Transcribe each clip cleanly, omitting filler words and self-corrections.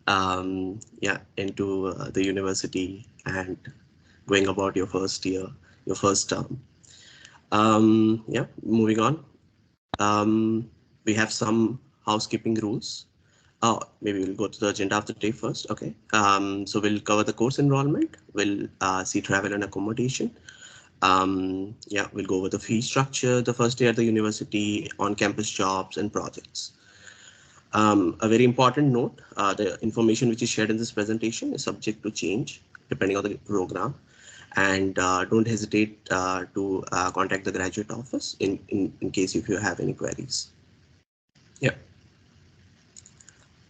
yeah, into the university and going about your first year, your first term. Yeah, moving on. We have some housekeeping rules. Oh, maybe we'll go to the agenda of the day first. Okay. So we'll cover the course enrollment. We'll see travel and accommodation. Yeah, we'll go over the fee structure, the first year at the university, on-campus jobs and projects. A very important note, the information which is shared in this presentation is subject to change depending on the program. And don't hesitate to contact the graduate office in case if you have any queries. Yeah.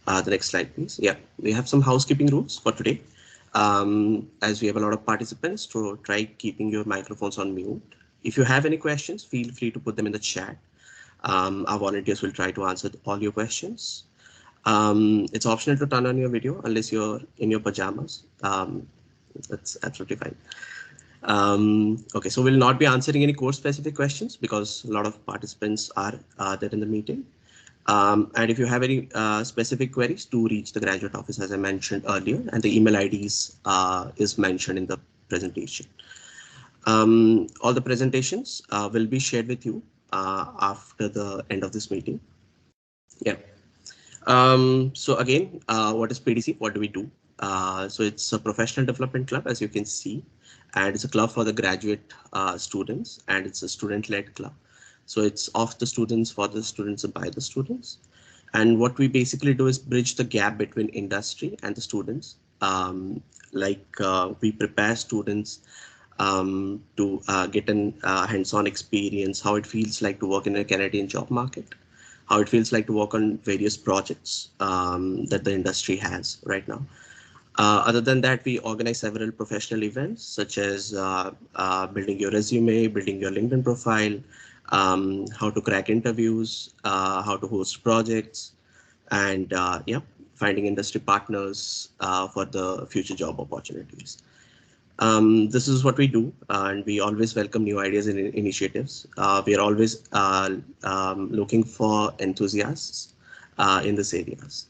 The next slide, please. Yeah, we have some housekeeping rules for today. As we have a lot of participants, to try keeping your microphones on mute. If you have any questions, feel free to put them in the chat. Our volunteers will try to answer all your questions. It's optional to turn on your video unless you're in your pajamas. That's absolutely fine. Okay, so we'll not be answering any course specific questions because a lot of participants are there in the meeting. And if you have any specific queries, do reach the graduate office, as I mentioned earlier, and the email IDs is mentioned in the presentation. All the presentations will be shared with you after the end of this meeting. Yeah. So again, what is PDC? What do we do? So it's a professional development club, as you can see, and it's a club for the graduate students, and it's a student-led club. So it's of the students, for the students, and by the students. And what we basically do is bridge the gap between industry and the students. We prepare students to get an hands-on experience, how it feels like to work in a Canadian job market, how it feels like to work on various projects that the industry has right now. Other than that, we organize several professional events such as building your resume, building your LinkedIn profile, how to crack interviews, how to host projects, and yeah, finding industry partners for the future job opportunities. This is what we do, and we always welcome new ideas and initiatives. We are always looking for enthusiasts in this areas.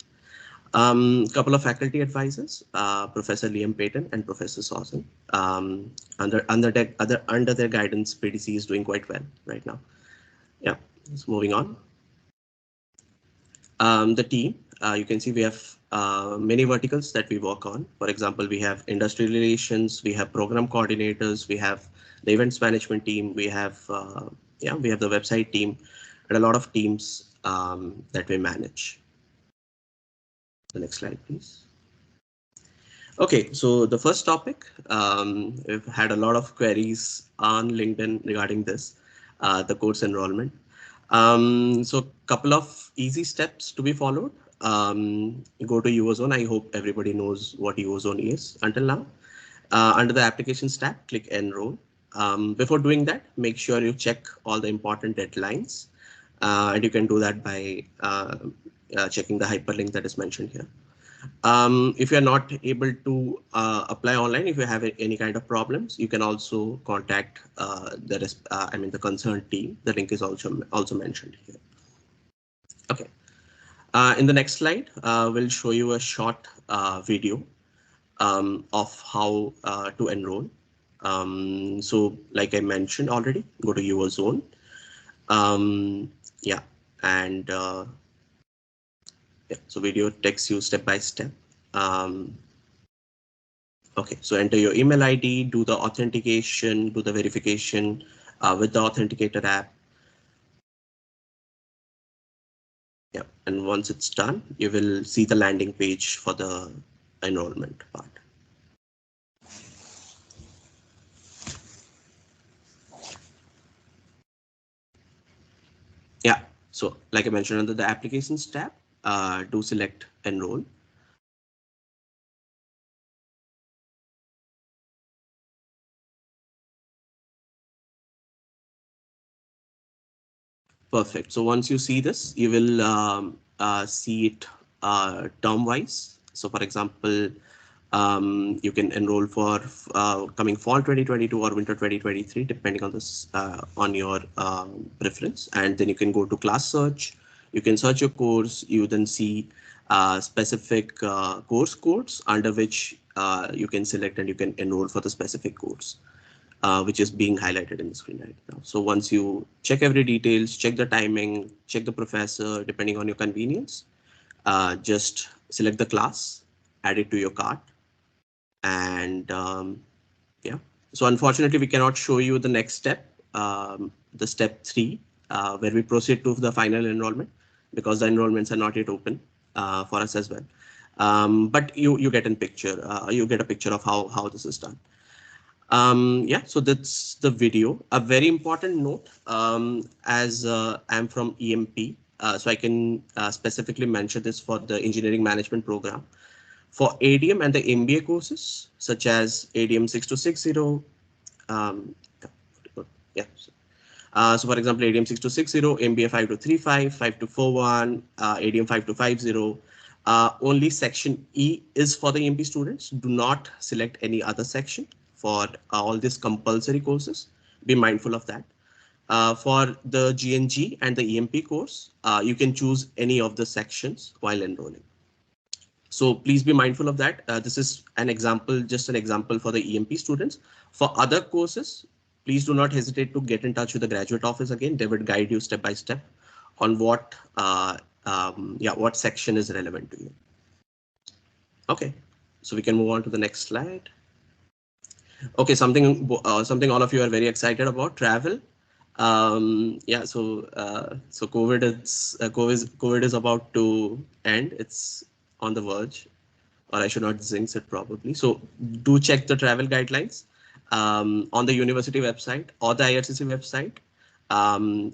Couple of faculty advisors, Professor Liam Payton and Professor Sawson. Under their guidance, PDC is doing quite well right now. Yeah, so moving on. The team, you can see we have many verticals that we work on. For example, we have industry relations, we have program coordinators, we have the events management team, we have we have the website team, and a lot of teams that we manage. The next slide, please. Okay, so the first topic, we've had a lot of queries on LinkedIn regarding this, the course enrollment. So a couple of easy steps to be followed. Go to Eurozone. I hope everybody knows what Eurozone is until now. Under the applications tab, click enroll. Before doing that, make sure you check all the important deadlines. And you can do that by checking the hyperlink that is mentioned here. If you're not able to apply online, if you have any kind of problems, you can also contact the concerned team. The link is also mentioned here. Okay. In the next slide, we'll show you a short video of how to enroll. So like I mentioned already, go to your zone. Yeah, and yeah, so video takes you step by step. Okay, so enter your email ID, do the authentication, do the verification with the authenticator app. Yeah, and once it's done, you will see the landing page for the enrollment part. Yeah, so like I mentioned, under the applications tab, do select enroll. Perfect. So once you see this, you will see it term-wise. So for example, you can enroll for coming fall 2022 or winter 2023, depending on this on your preference. And then you can go to class search. You can search your course. You then see specific course codes under which you can select and you can enroll for the specific course, which is being highlighted in the screen right now. So once you check every details, check the timing, check the professor, depending on your convenience, just select the class, add it to your cart, and yeah. So unfortunately, we cannot show you the next step, the step 3, where we proceed to the final enrollment, because the enrollments are not yet open for us as well. But you get a picture. You get a picture of how this is done. Yeah, so that's the video. A very important note, as I'm from EMP, so I can specifically mention this for the engineering management program. For ADM and the MBA courses, such as ADM 6260, yeah. So for example, ADM 6260, MBA 5235, 5241, ADM 5250, only section E is for the EMP students. Do not select any other section for all these compulsory courses. Be mindful of that. For the GNG and the EMP course, you can choose any of the sections while enrolling. So please be mindful of that. This is an example, just an example for the EMP students. For other courses, please do not hesitate to get in touch with the graduate office again. They would guide you step by step on what what section is relevant to you. Okay, so we can move on to the next slide. Okay, something all of you are very excited about: travel. Yeah, so COVID is about to end. It's on the verge, or I should not jinx it probably. So do check the travel guidelines on the university website or the IRCC website.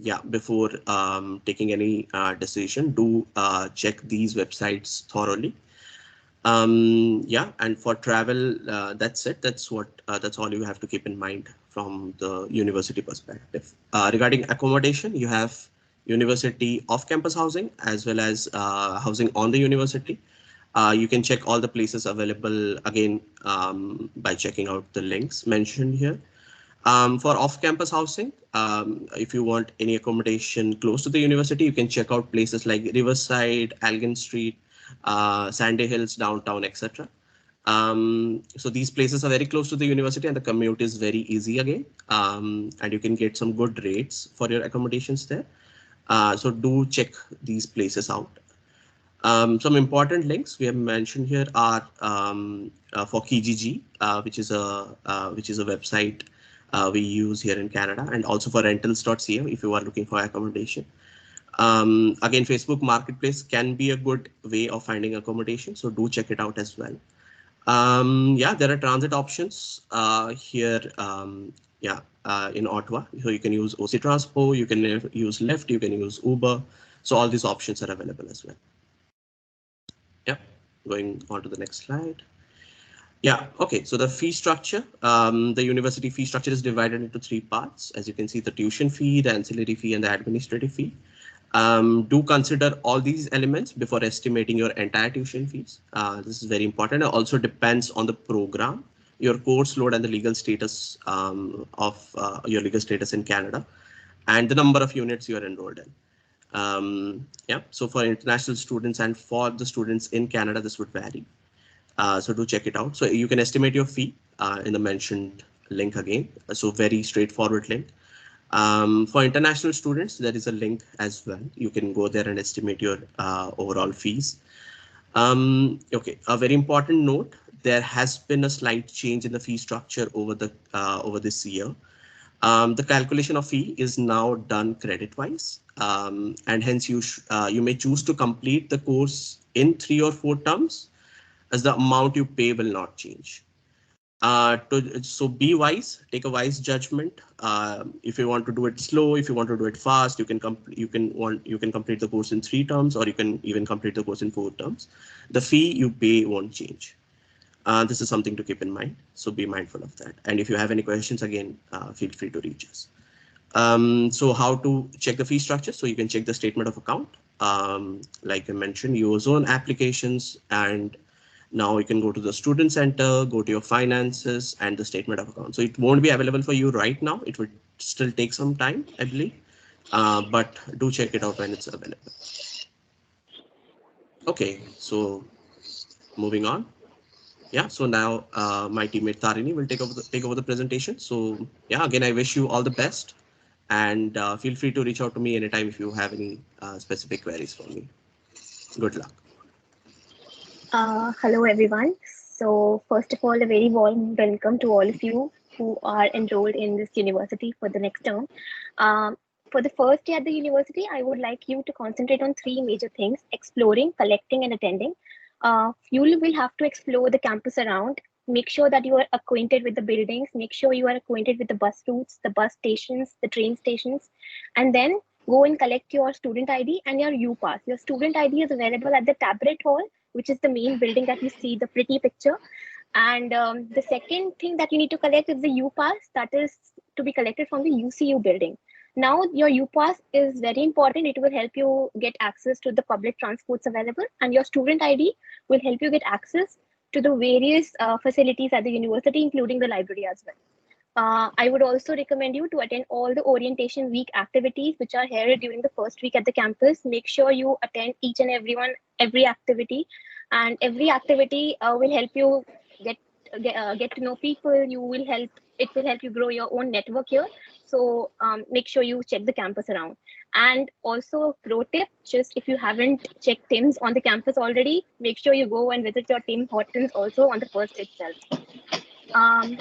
Yeah, before taking any decision, do check these websites thoroughly. Yeah, and for travel, that's it. That's all you have to keep in mind from the university perspective. Regarding accommodation, you have university off-campus housing as well as housing on the university. You can check all the places available again by checking out the links mentioned here. For off-campus housing, if you want any accommodation close to the university, you can check out places like Riverside, Algon Street, Sandy Hills, downtown, etc. So these places are very close to the university and the commute is very easy again. And you can get some good rates for your accommodations there. So do check these places out. Some important links we have mentioned here are for Kijiji, which is a website we use here in Canada, and also for rentals.ca if you are looking for accommodation. Again, Facebook Marketplace can be a good way of finding accommodation, so do check it out as well. Yeah, there are transit options here. In Ottawa, so you can use OC Transpo, you can use Lyft, you can use Uber. So all these options are available as well. Yeah, going on to the next slide. Yeah, okay, so the fee structure, the university fee structure is divided into 3 parts. As you can see, the tuition fee, the ancillary fee, and the administrative fee. Do consider all these elements before estimating your entire tuition fees. This is very important. It also depends on the program, your course load, and the legal status of your legal status in Canada, and the number of units you are enrolled in. Yeah, so for international students and for the students in Canada, this would vary. So do check it out. So you can estimate your fee in the mentioned link again. So very straightforward link. For international students, there is a link as well. You can go there and estimate your overall fees. Okay, a very important note: there has been a slight change in the fee structure over this year. The calculation of fee is now done credit-wise, and hence you may choose to complete the course in 3 or 4 terms, as the amount you pay will not change. So be wise, take a wise judgment. If you want to do it slow, if you want to do it fast, you can complete the course in 3 terms, or you can even complete the course in 4 terms. The fee you pay won't change. This is something to keep in mind, so be mindful of that. And if you have any questions, again, feel free to reach us. So how to check the fee structure? So you can check the statement of account. Like I mentioned, your zone applications, and now you can go to the student center, go to your finances and the statement of account. So it won't be available for you right now. It would still take some time, I believe, but do check it out when it's available. Okay, so moving on. Yeah, so now my teammate Tarini will take over the presentation. So yeah, again, I wish you all the best, and feel free to reach out to me anytime if you have any specific queries for me. Good luck. Hello, everyone. So, first of all, a very warm welcome to all of you who are enrolled in this university for the next term. Um, for the first year at the university, I would like you to concentrate on three major things: exploring, collecting, and attending. You will have to explore the campus around. Make sure that you are acquainted with the buildings. Make sure you are acquainted with the bus routes, the bus stations, the train stations, and then go and collect your student ID and your U pass. Your student ID is available at the Tabaret Hall, which is the main building that you see, the pretty picture. And the second thing that you need to collect is the U pass, that is to be collected from the UCU building. Now, your U pass is very important. It will help you get access to the public transports available, and your student ID will help you get access to the various facilities at the university, including the library as well. I would also recommend you to attend all the orientation week activities which are held during the first week at the campus. Make sure you attend each and every activity, and every activity will help you get get to know people. It will help you grow your own network here. So make sure you check the campus around. And also, pro tip: just if you haven't checked Tim's on the campus already, make sure you go and visit your Tim Hortons also on the first itself. Um,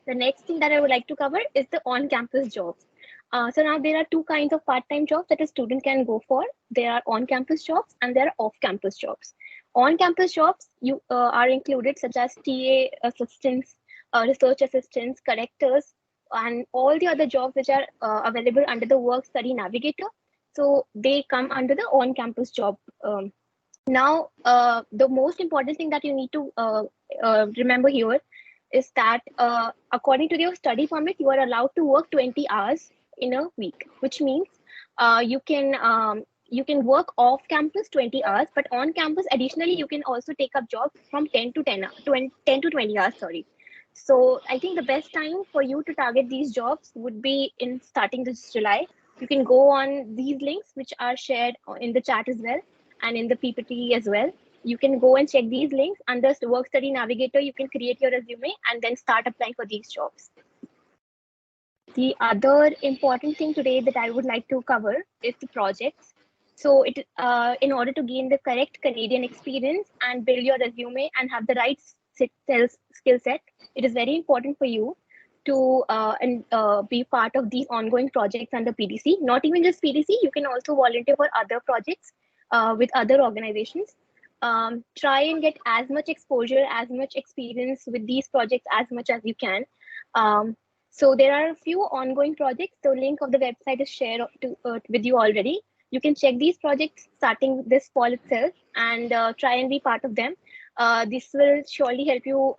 the next thing that I would like to cover is the on-campus jobs. So now there are two kinds of part-time jobs that a student can go for. There are on-campus jobs and there are off-campus jobs. On-campus jobs you are included such as TA assistants, research assistants, correctors, and all the other jobs which are available under the work study navigator. So they come under the on-campus job. Now, the most important thing that you need to remember here is that according to your study permit, you are allowed to work 20 hours in a week, which means you can work off campus 20 hours, but on campus, additionally, you can also take up jobs from 10 to 10 to 20 hours, sorry. So I think the best time for you to target these jobs would be in starting this July. You can go on these links, which are shared in the chat as well and in the PPT as well. You can go and check these links under the work study navigator. You can create your resume and then start applying for these jobs. The other important thing today that I would like to cover is the projects. So in order to gain the correct Canadian experience and build your resume and have the right skill set, it is very important for you to be part of these ongoing projects under PDC. Not even just PDC, you can also volunteer for other projects with other organizations. Try and get as much exposure, as much experience with these projects as much as you can. So there are a few ongoing projects. The link of the website is shared with you already. You can check these projects starting this fall itself and try and be part of them. This will surely help you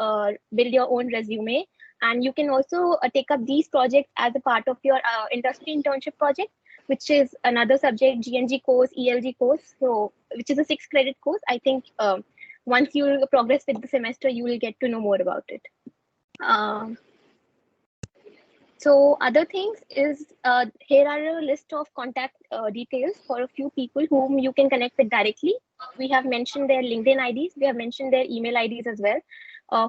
build your own resume. And you can also take up these projects as a part of your industry internship project, which is another subject, GNG course, ELG course, so which is a 6 credit course. I think once you progress with the semester, you will get to know more about it. So other things is here are a list of contact details for a few people whom you can connect with directly. We have mentioned their LinkedIn IDs. We have mentioned their email IDs as well.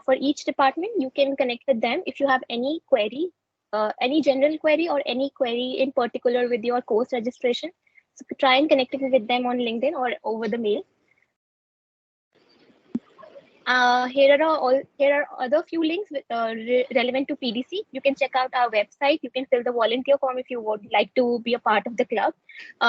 For each department, you can connect with them if you have any query, any general query or any query in particular with your course registration. So try and connect with them on LinkedIn or over the mail. Here are other few links relevant to PDC. You can check out our website. You can fill the volunteer form if you would like to be a part of the club.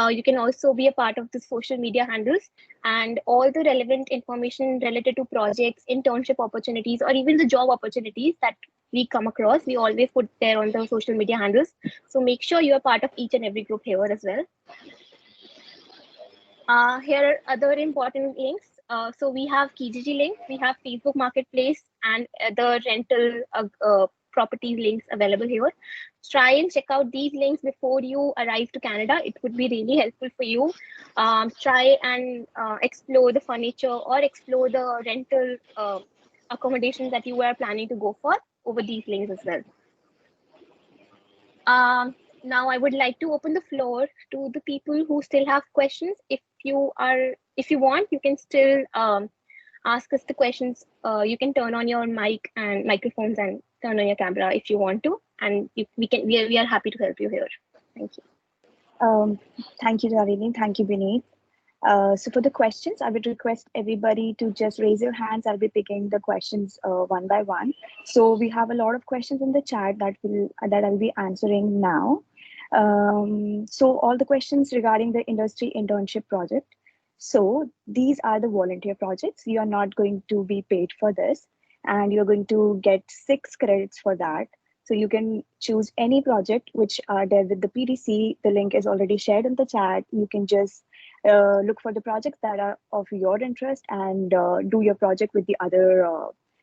You can also be a part of the social media handles, and all the relevant information related to projects, internship opportunities, or even the job opportunities that we come across, we always put there on the social media handles. So make sure you are part of each and every group here as well. Here are other important links. So we have Kijiji link, we have Facebook Marketplace, and other rental properties links available here. Try and check out these links before you arrive to Canada. It would be really helpful for you. Try and explore the furniture or explore the rental accommodation that you are planning to go for over these links as well. Now I would like to open the floor to the people who still have questions. If if you want, you can still ask us the questions. You can turn on your mic and microphones and turn on your camera if you want to, and we are happy to help you here. Thank you. Thank you, Darini. Thank you, Vineet. So for the questions, I would request everybody to just raise your hands. I'll be picking the questions one by one. So we have a lot of questions in the chat that I'll be answering now. So all the questions regarding the industry internship project. So these are the volunteer projects. You are not going to be paid for this, and you're going to get 6 credits for that. So you can choose any project which are there with the PDC. The link is already shared in the chat. You can just look for the projects that are of your interest and do your project with the other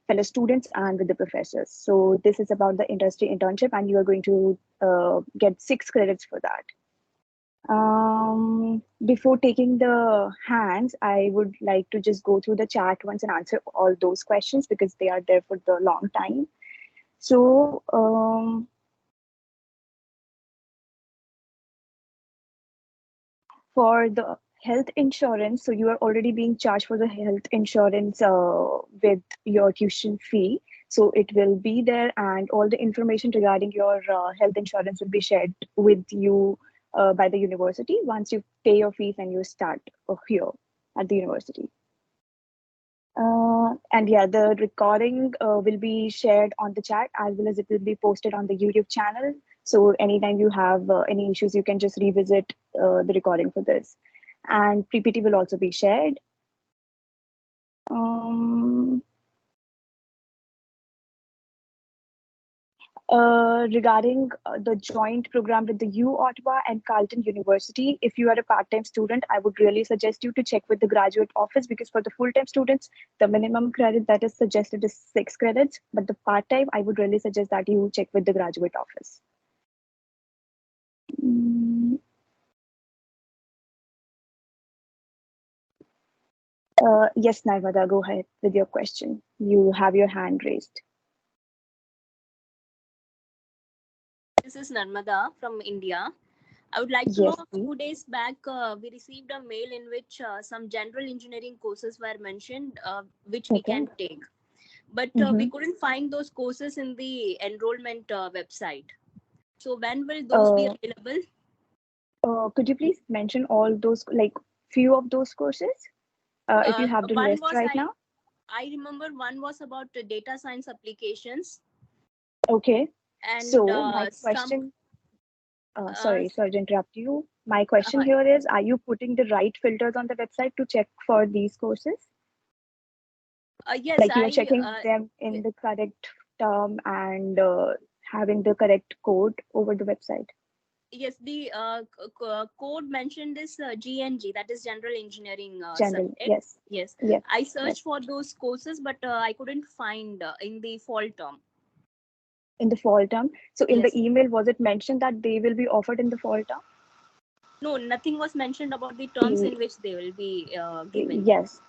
fellow students and with the professors. So this is about the industry internship, and you are going to get 6 credits for that. Before taking the hands, I would like to just go through the chat once and answer all those questions because they are there for the long time. So for the health insurance, so you are already being charged for the health insurance with your tuition fee. So it will be there, and all the information regarding your health insurance will be shared with you by the university once you pay your fees and you start here at the university. And yeah, the recording will be shared on the chat as well as it will be posted on the YouTube channel. So anytime you have any issues, you can just revisit the recording for this. And PPT will also be shared. Regarding the joint program with the U Ottawa and Carleton University, if you are a part-time student, I would really suggest you to check with the graduate office because for the full-time students, the minimum credit that is suggested is 6 credits, but the part-time, I would really suggest that you check with the graduate office. Yes, Narmada, go ahead with your question. You have your hand raised. This is Narmada from India. I would like to know, a few days back, we received a mail in which some general engineering courses were mentioned, which we can take. But we couldn't find those courses in the enrollment website. So when will those be available? Could you please mention all those, like few of those courses? If you have the list right now. I remember one was about data science applications. Okay. And so my question, sorry to interrupt you. My question here is, are you putting the right filters on the website to check for these courses? Yes. Like you're checking them in the correct term and having the correct code over the website. Yes, the code mentioned is GNG, that is General Engineering. Yes. Yes. I searched for those courses, but I couldn't find in the fall term. In the fall term. So in the email, was it mentioned that they will be offered in the fall term? No, nothing was mentioned about the terms in which they will be given. Yes.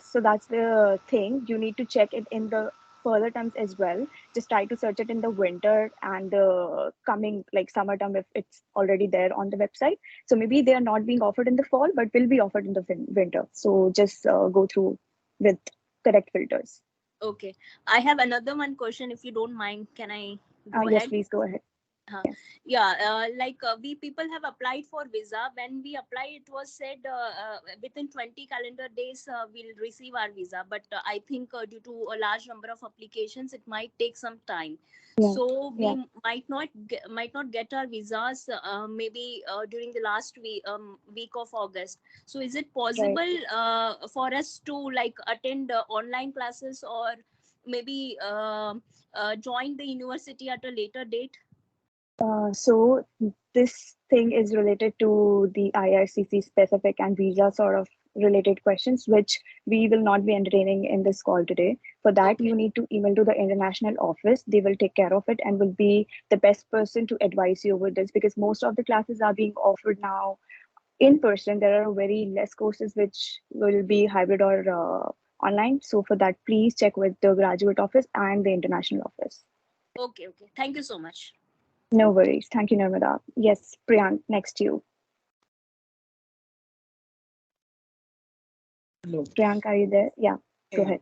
So that's the thing. You need to check it in the further terms as well. Just try to search it in the winter and the coming like summer term if it's already there on the website. So maybe they are not being offered in the fall, but will be offered in the winter. So just go through with correct filters. Okay. I have another one question, if you don't mind. Can I go ahead? Yes, please go ahead. Like we people have applied for visa. When we apply, it was said within 20 calendar days we'll receive our visa. But I think due to a large number of applications, it might take some time. So we might not get our visas maybe during the last week of August. So is it possible for us to like attend online classes or maybe join the university at a later date? So this thing is related to the IRCC specific and visa sort of related questions, which we will not be entertaining in this call today. For that, you need to email to the international office. They will take care of it and will be the best person to advise you with this because most of the classes are being offered now in person. There are very less courses which will be hybrid or online. So for that, please check with the graduate office and the international office. Okay. Thank you so much. No worries. Thank you, Narmada. Yes, Priyank, next to you. Hello. Priyanka, are you there? Yeah, go Yeah. ahead.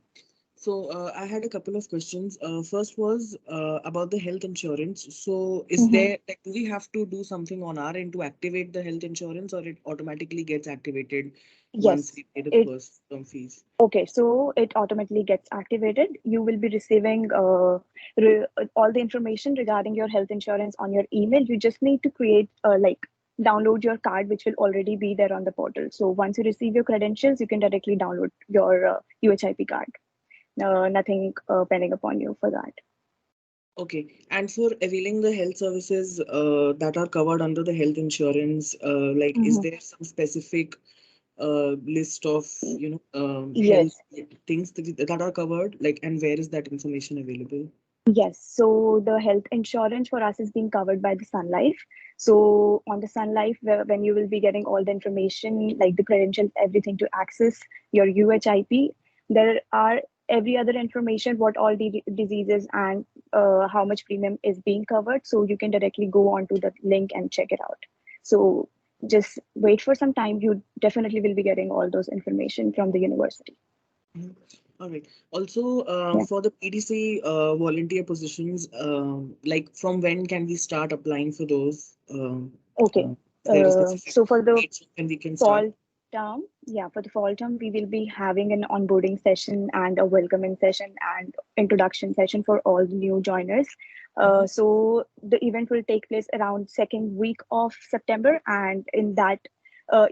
So I had a couple of questions. First was about the health insurance. So is there, like, do we have to do something on our end to activate the health insurance, or it automatically gets activated once Yes, we pay the it first term fees? okay. So it automatically gets activated. You will be receiving all the information regarding your health insurance on your email. You just need to create like download your card, which will already be there on the portal. So once you receive your credentials, you can directly download your UHIP card. Nothing pending upon you for that. Okay. And for availing the health services that are covered under the health insurance, like, is there some specific list of, health Yes. things that are covered? Like, and where is that information available? Yes, so the health insurance for us is being covered by the Sun Life. So on the Sun Life, when you will be getting all the information, like the credentials, everything to access your UHIP, there are every other information, what all the diseases and how much premium is being covered. So you can directly go onto the link and check it out. So just wait for some time. You definitely will be getting all those information from the university. Mhm. All right. Also, Yeah. for the PDC volunteer positions, like, from when can we start applying for those? Okay. Is there a specific So for the date when we can start? fall term, yeah, for the fall term, we will be having an onboarding session and a welcoming session and introduction session for all the new joiners. Mhm. So the event will take place around second week of September, and in that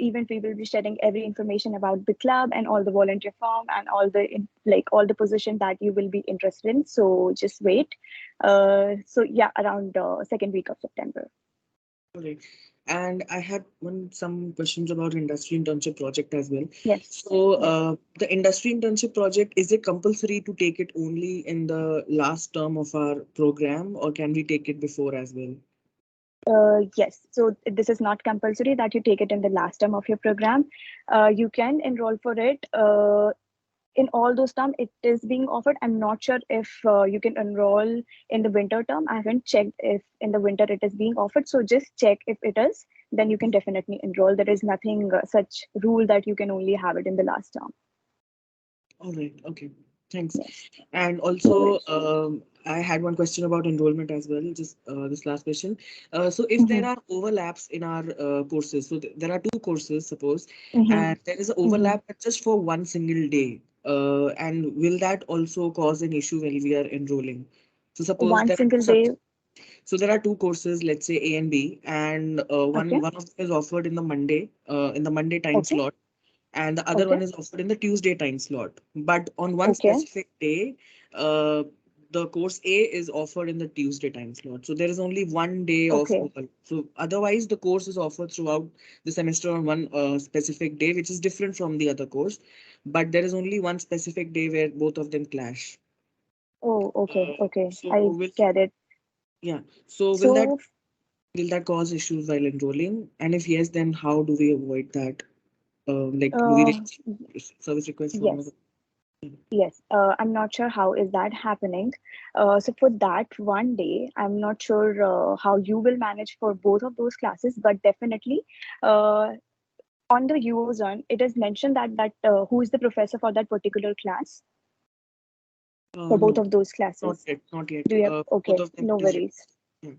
event, we will be sharing every information about the club and all the volunteer form and all the like all the position that you will be interested in. So just wait. So yeah, around second week of September. All right. And I had some questions about industry internship project as well. Yes. So, Yes. the industry internship project, is it compulsory to take it only in the last term of our program, or can we take it before as well? Yes, so this is not compulsory that you take it in the last term of your program. You can enroll for it. In all those terms, it is being offered. I'm not sure if you can enroll in the winter term. I haven't checked if in the winter it is being offered. So just check if it is, then you can definitely enroll. There is nothing such rule that you can only have it in the last term. All right. Okay. Thanks. Yes, And no also, worries. I had one question about enrollment as well, just this last question. So if there Mm-hmm, are overlaps in our courses, so there are two courses, suppose, mm-hmm, and there is an mm-hmm. overlap but just for one single day. And will that also cause an issue when we are enrolling? So suppose One there are two single day. so there are two courses, let's say A and B, and Okay, one of them is offered in the Monday time okay, slot, and the other okay, one is offered in the Tuesday time slot. But on one okay, specific day, uh, the course A is offered in the Tuesday time slot. So there is only one day of okay. open. So otherwise, the course is offered throughout the semester on one specific day, which is different from the other course. But there is only one specific day where both of them clash. Oh, okay, okay. So I will get it. yeah. So So will that cause issues while enrolling? And if yes, then how do we avoid that? Like, do we Uh, raise service request for another? yes, yes. I'm not sure how is that happening. So for that one day, I'm not sure how you will manage for both of those classes, but definitely, uh, on the UO zone, it is mentioned that who is the professor for that particular class for both No, of those not classes. yet, not yet. Do you have? Both Okay, of them no it is. worries. Yeah.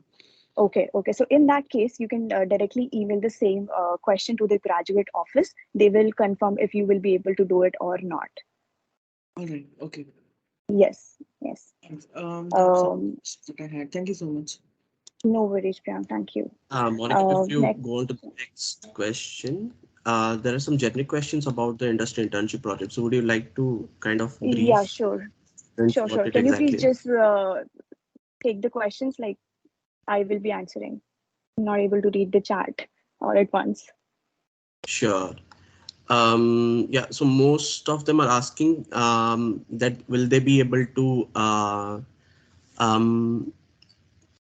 Okay, okay. So in that case, you can directly email the same question to the graduate office. They will confirm if you will be able to do it or not. All right. Okay. Yes, yes. Thanks. That's all Um, that I had. Thank you so much. no worries, Priyank. Thank you. Monica, if you Next, go on to the next question, there are some generic questions about the industry internship project. So would you like to kind of yeah, brief sure, what sure. it Can you please exactly is? just take the questions? Like I will be answering. I'm not able to read the chat all at once. Sure. Yeah, so most of them are asking that will they be able to um,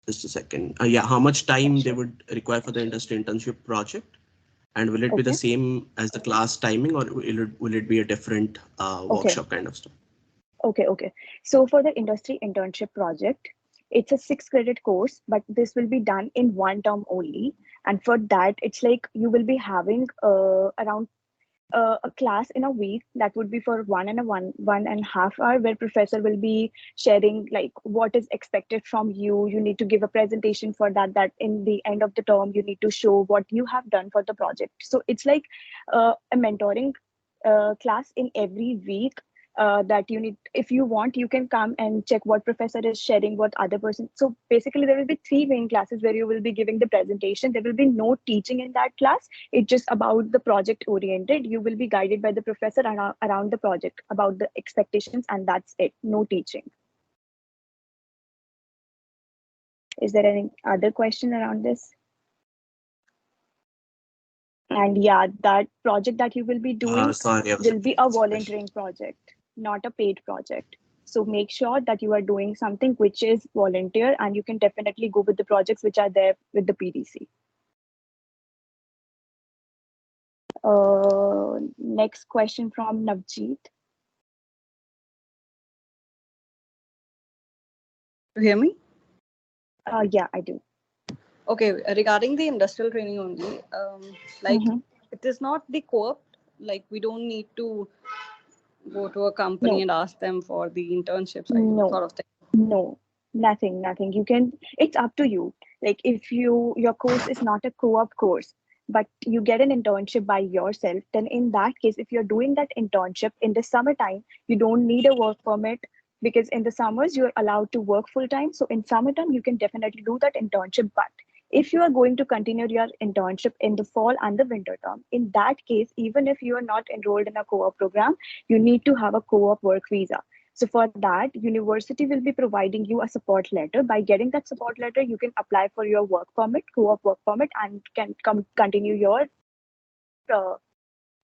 just a second. Yeah, how much Yeah, time they sure. would require for the industry internship project? And will it be the Okay, same as the class timing, or will it be a different okay. workshop kind of stuff? Okay. So for the industry internship project, it's a 6 credit course, but this will be done in one term only. And for that, it's like you will be having around a class in a week that would be for 1.5 hour, where professor will be sharing like what is expected from you. You need to give a presentation for that. That in the end of the term, you need to show what you have done for the project. So it's like a mentoring class in every week that you need. If you want, you can come and check what professor is sharing, what other person. So basically there will be 3 main classes where you will be giving the presentation. There will be no teaching in that class. It's just about the project oriented. You will be guided by the professor around the project, about the expectations, and that's it. No teaching. Is there any other question around this? And yeah, that project that you will be doing Sorry, will be a volunteering project, not a paid project. So make sure that you are doing something which is volunteer, and you can definitely go with the projects which are there with the PDC. Next question from Navjeet. You hear me? Yeah, I do. Okay, regarding the industrial training only, like it is not the co-op, like we don't need to go to a company and ask them for the internships, sort of thing. No, nothing. You can, it's up to you. Like if your course is not a co-op course, but you get an internship by yourself, then in that case, if you're doing that internship in the summertime, you don't need a work permit, because in the summers you're allowed to work full time. So in summertime, you can definitely do that internship. But if you are going to continue your internship in the fall and the winter term, in that case, even if you are not enrolled in a co-op program, you need to have a co-op work visa. So for that, university will be providing you a support letter. By getting that support letter, you can apply for your work permit, co-op work permit, and can continue your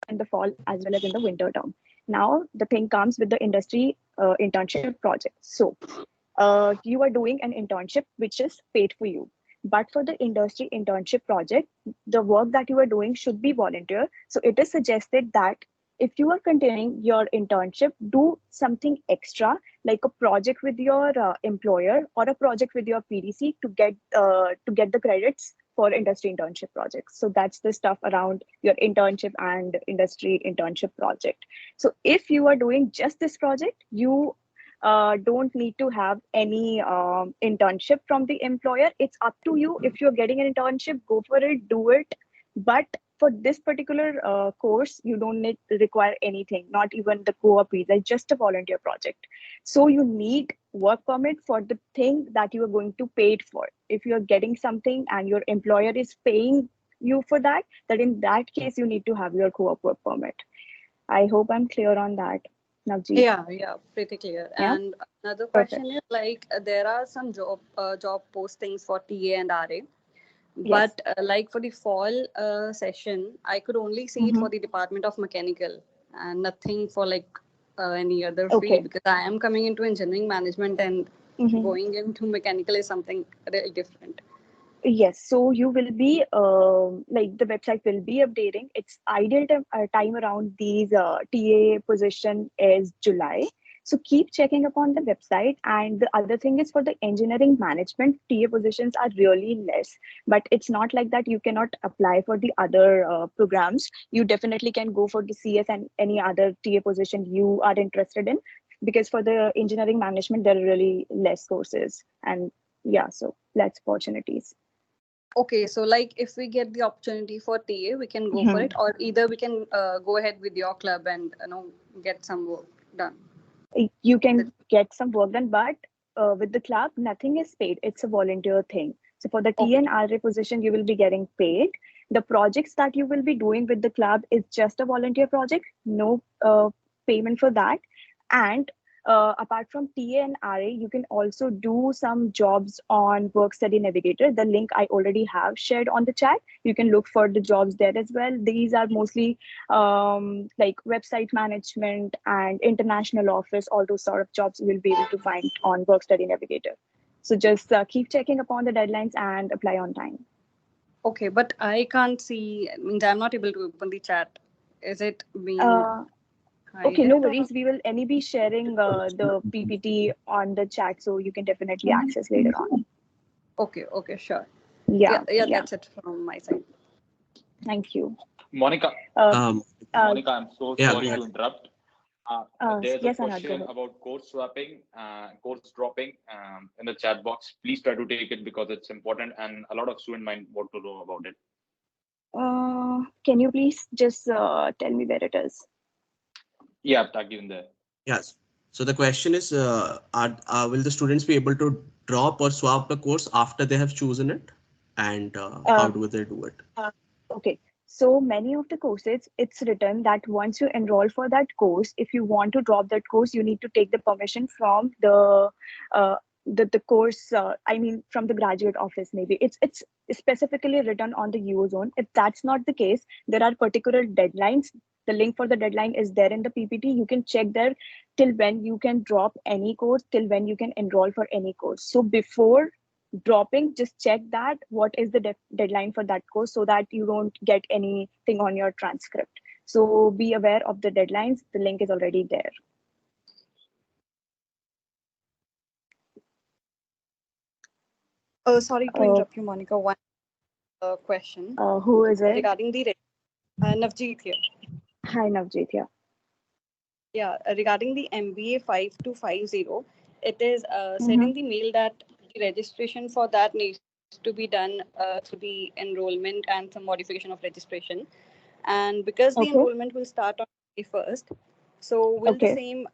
in the fall as well as in the winter term. Now, the thing comes with the industry internship project. So you are doing an internship which is paid for you. But for the industry internship project, the work that you are doing should be volunteer. So it is suggested that if you are continuing your internship, do something extra, like a project with your employer or a project with your PDC to get the credits for industry internship projects. So that's the stuff around your internship and industry internship project. So if you are doing just this project, you don't need to have any internship from the employer. It's up to you. If you're getting an internship, go for it, do it. But for this particular course, you don't require anything, not even the co-op visa, just a volunteer project. So you need work permit for the thing that you are going to pay it for. If you're getting something and your employer is paying you for that, then in that case, you need to have your co-op work permit. I hope I'm clear on that. Navjeet. Yeah, pretty clear. Yeah? And another question is like there are some job postings for TA and RA, but like for the fall session, I could only see it for the Department of Mechanical and nothing for like any other field, because I am coming into engineering management and going into mechanical is something really different. Yes, so you will be like the website will be updating. Its ideal time around these TA position is July. So keep checking upon the website. And the other thing is, for the engineering management, TA positions are really less. But it's not like that you cannot apply for the other programs. You definitely can go for the CS and any other TA position you are interested in. Because for the engineering management, there are really less courses. And yeah, so less opportunities. Okay, so like if we get the opportunity for TA, we can go for it, or either we can go ahead with your club and get some work done. You can get some work done, but with the club, nothing is paid. It's a volunteer thing. So for the TA and RA position, you will be getting paid. The projects that you will be doing with the club is just a volunteer project, no payment for that. And apart from TA and RA, you can also do some jobs on Work Study Navigator. The link I already have shared on the chat. You can look for the jobs there as well. These are mostly like website management and international office, all those sort of jobs you will be able to find on Work Study Navigator. So just keep checking upon the deadlines and apply on time. Okay, but I can't see, means I'm not able to open the chat. Is it being... Okay, no worries. We will be sharing the PPT on the chat, so you can definitely access later on. Okay, sure. Yeah, that's it from my side. Thank you. Monica, Um, Monica, I'm so yeah, sorry go to ahead. interrupt. There's a yes, Anand, go question ahead. about course swapping, course dropping in the chat box. Please try to take it because it's important and a lot of students might want to know about it. Can you please just tell me where it is? Yeah, tag you in there. Yes. So the question is, will the students be able to drop or swap the course after they have chosen it? And how do they do it? Okay. So many of the courses, it's written that once you enroll for that course, if you want to drop that course, you need to take the permission from uh, the course. I mean, from the graduate office. Maybe it's specifically written on the UO zone. If that's not the case, there are particular deadlines. The link for the deadline is there in the PPT. You can check there till when you can drop any course, till when you can enroll for any course. So before dropping, just check that what is the deadline for that course so that you don't get anything on your transcript. So be aware of the deadlines. The link is already there. Sorry to interrupt you, Monica. One question Who is it? regarding the Navjeet here. Hi, Navjeet. Yeah, regarding the MBA 5250, it is said in the mail that the registration for that needs to be done through the enrollment and some modification of registration. And because the Okay. enrollment will start on 21st, so will the Okay. same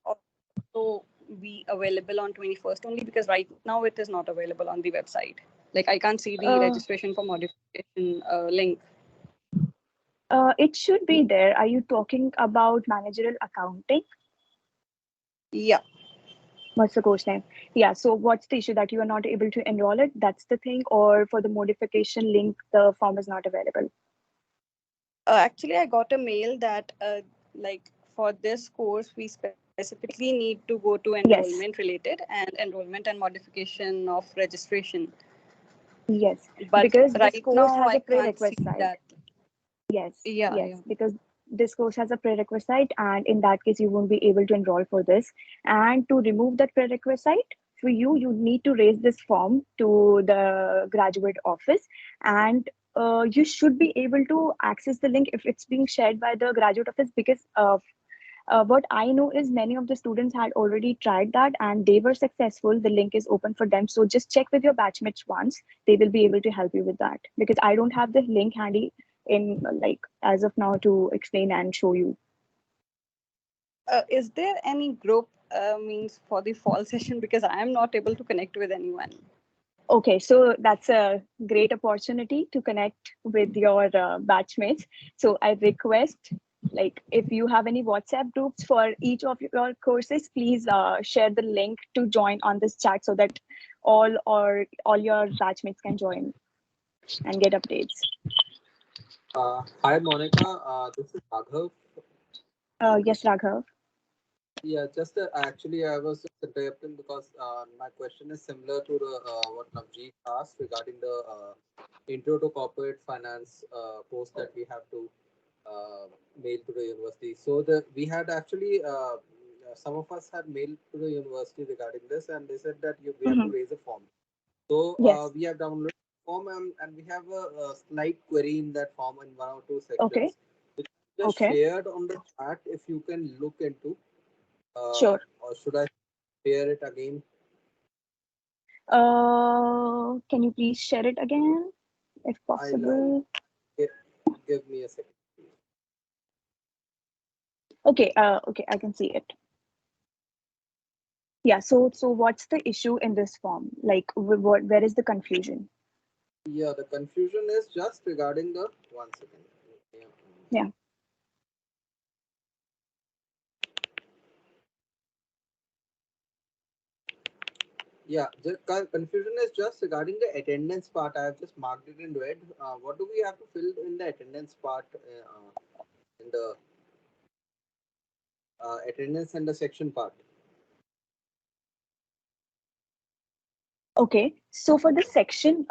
also be available on 21st only? Because right now it is not available on the website. Like I can't see the registration for modification link. It should be there. Are you talking about managerial accounting? Yeah. What's the course name? Yeah. So what's the issue, that you are not able to enroll it? That's the thing. Or for the modification link, the form is not available? Actually, I got a mail that like for this course, we specifically need to go to enrollment Yes. related and enrollment and modification of registration. Yes. But Because this right course now, has I a can't see prerequisite. that. Yes. Yeah, Yes. yeah. Because this course has a prerequisite, and in that case, you won't be able to enroll for this. And to remove that prerequisite, for you, you need to raise this form to the graduate office, and you should be able to access the link if it's being shared by the graduate office, because what I know is many of the students had already tried that and they were successful. The link is open for them. So just check with your batchmates once. They will be able to help you with that, because I don't have the link handy in like as of now to explain and show you. Is there any group means for the fall session? Because I am not able to connect with anyone. Okay, so that's a great opportunity to connect with your batchmates. So I request, like, if you have any WhatsApp groups for each of your courses, please share the link to join on this chat so that all your batchmates can join and get updates. Hi Monica, this is Raghav. Yes, Raghav. Yeah, just actually I was just interrupting because my question is similar to the what Navjeet asked regarding the intro to corporate finance post that we have to mail to the university. So we had actually some of us had mailed to the university regarding this, and they said that we have to raise a form. So Yes. we have downloaded the form, and we have a slight query in that form in one or two sections. Okay. Which I just shared on the chat. If you can look into. Sure. Or should I share it again? Can you please share it again, if possible? Give me a second. Okay. Okay, I can see it. Yeah. So what's the issue in this form? Like, where is the confusion? Yeah, the confusion is just regarding the 1 second. Yeah. Yeah, the confusion is just regarding the attendance part. I have just marked it in red. What do we have to fill in the attendance part in the attendance and the section part? Okay, so for the section,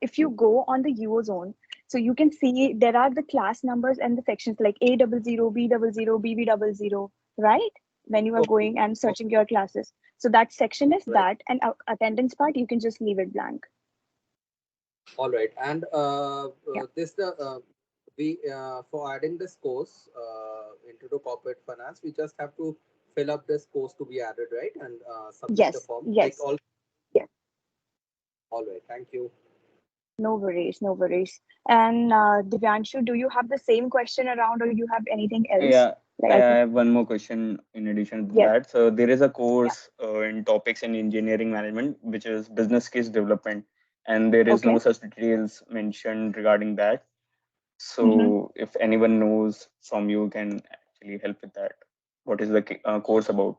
if you go on the UO zone, so you can see there are the class numbers and the sections like A00, B00, BB00, right? When you are going and searching your classes. So that section is that, and attendance part, you can just leave it blank. All right, and this the we for adding this course into the corporate finance, we just have to fill up this course to be added, right? And submit the Yes, form. Like yes, yes. all right. Thank you. No worries, no worries. And Divyanshu, do you have the same question around, or you have anything else? Yeah, Like I I could. have one more question in addition to Yes. that. So there is a Yeah. course in topics in engineering management, which is business case development, and there is Okay. no such details mentioned regarding that. Mm-hmm. So if anyone knows from you can actually help with that. What is the course about?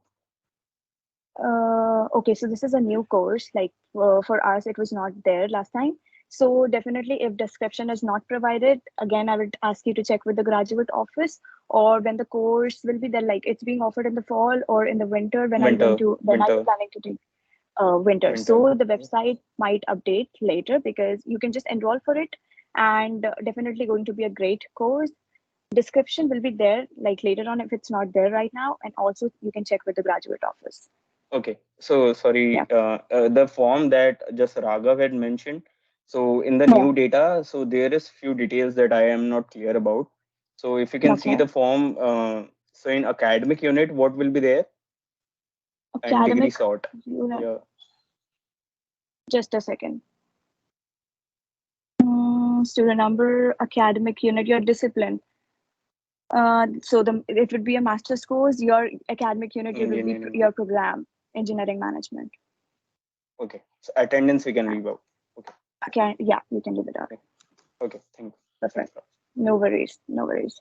Okay, so this is a new course. Like for us, it was not there last time. So definitely, if description is not provided, again, I would ask you to check with the graduate office, or when the course will be there. Like it's being offered in the fall or in the winter. Winter, When are you winter, planning to take winter? winter. So the website might update later because you can just enroll for it, and definitely going to be a great course. Description will be there like later on if it's not there right now, and also you can check with the graduate office. Okay, so Yeah. sorry, the form that just Raghav had mentioned. So in the Yeah. new data, so there is few details that I am not clear about. So if you can see Okay. the form, so in academic unit, what will be there and degree Academic sort? unit. Yeah, Just a second. Student number, academic unit, your discipline. So it would be a master's course. Your academic unit, it will be engineering. your program, engineering management. Okay, so attendance we can Yeah. leave out. Okay, Okay. Yeah, you can leave it out. okay, thanks. Perfect. Thanks. No worries. No worries.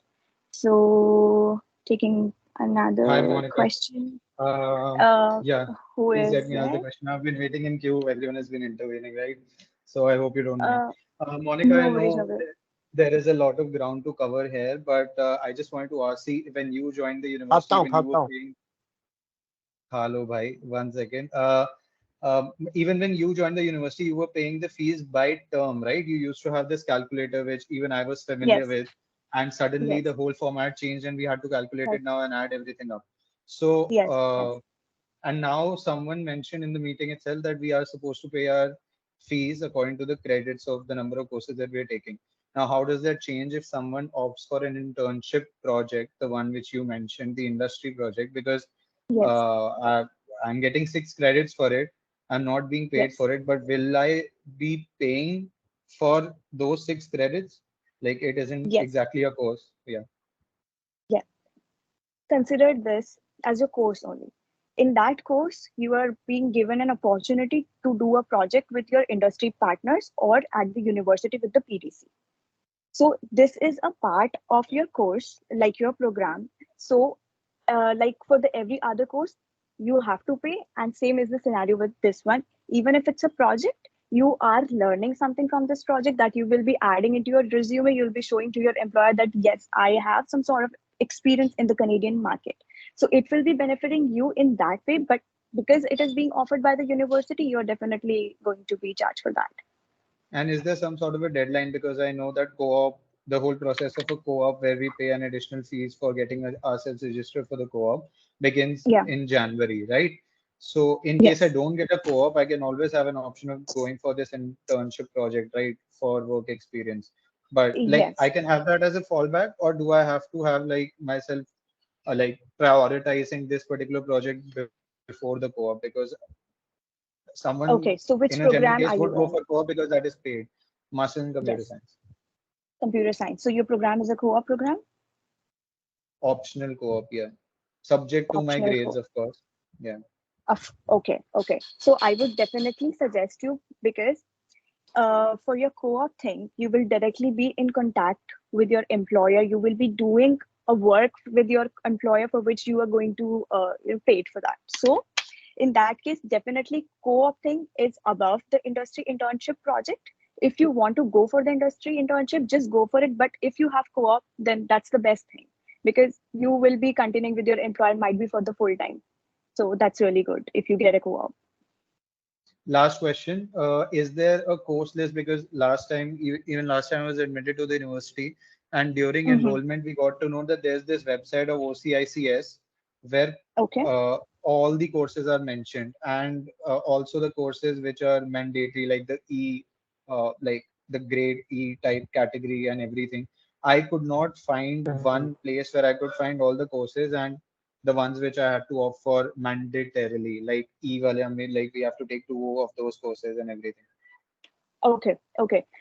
So taking Hi, another Monica. question. Yeah, Who please is let me ask the there? question. I've been waiting in queue. Everyone has been intervening, right? So I hope you don't mind. Uh, Monica, I no worries. No know worries. there is a lot of ground to cover here, but I just wanted to ask, see, when you joined the university, when you were paying, hello, bhai, 1 second. Even when you joined the university, you were paying the fees by term, right? You used to have this calculator, which even I was familiar Yes. with, and suddenly Yes. the whole format changed, and we had to calculate Yes. it now and add everything up. So, Yes. Yes. and now someone mentioned in the meeting itself that we are supposed to pay our fees according to the credits of the number of courses that we are taking. Now, how does that change if someone opts for an internship project, the one which you mentioned, the industry project? Because Yes. I'm getting 6 credits for it. I'm not being paid Yes. for it, but will I be paying for those 6 credits? Like it isn't Yes. exactly a course. Yeah. Yes. Consider this as a course only. In that course, you are being given an opportunity to do a project with your industry partners or at the university with the PDC. So this is a part of your course, like your program. So, like for the every other course, you have to pay, and same is the scenario with this one. Even if it's a project, you are learning something from this project that you will be adding into your resume. You'll be showing to your employer that yes, I have some sort of experience in the Canadian market. So it will be benefiting you in that way. But because it is being offered by the university, you're definitely going to be charged for that. And is there some sort of a deadline? Because I know that co-op, the whole process of a co-op where we pay an additional fees for getting ourselves registered for the co-op begins Yeah. in January, right? So in case I Yes. don't get a co-op, I can always have an option of going for this internship project, right? For work experience. But like I Yes. can have that as a fallback, or do I have to have like myself like prioritizing this particular project before the co-op? Because someone Okay. in So a which general case program would are go you for in? co-op because that is paid. Master in computer Yes. science. Computer science. So your program is a co-op program? Optional co-op, yeah. Subject to my Optional grades, co-op. of course. Yeah. Okay, okay. So I would definitely suggest you because for your co-op thing, you will directly be in contact with your employer. You will be doing a work with your employer for which you are going to you're paid for that. So in that case, definitely co-op thing is above the industry internship project. If you want to go for the industry internship, just go for it. But if you have co-op, then that's the best thing because you will be continuing with your employer might be for the full time. So that's really good if you get a co-op. Last question. Is there a course list? Because last time, even last time I was admitted to the university, and during Mm-hmm. enrollment, we got to know that there's this website of OCICS where Okay. all the courses are mentioned, and also the courses which are mandatory, like the E, like the grade E type category and everything. I could not find one place where I could find all the courses and the ones which I had to opt for mandatorily, like wale hame, like we have to take 2 of those courses and everything. Okay.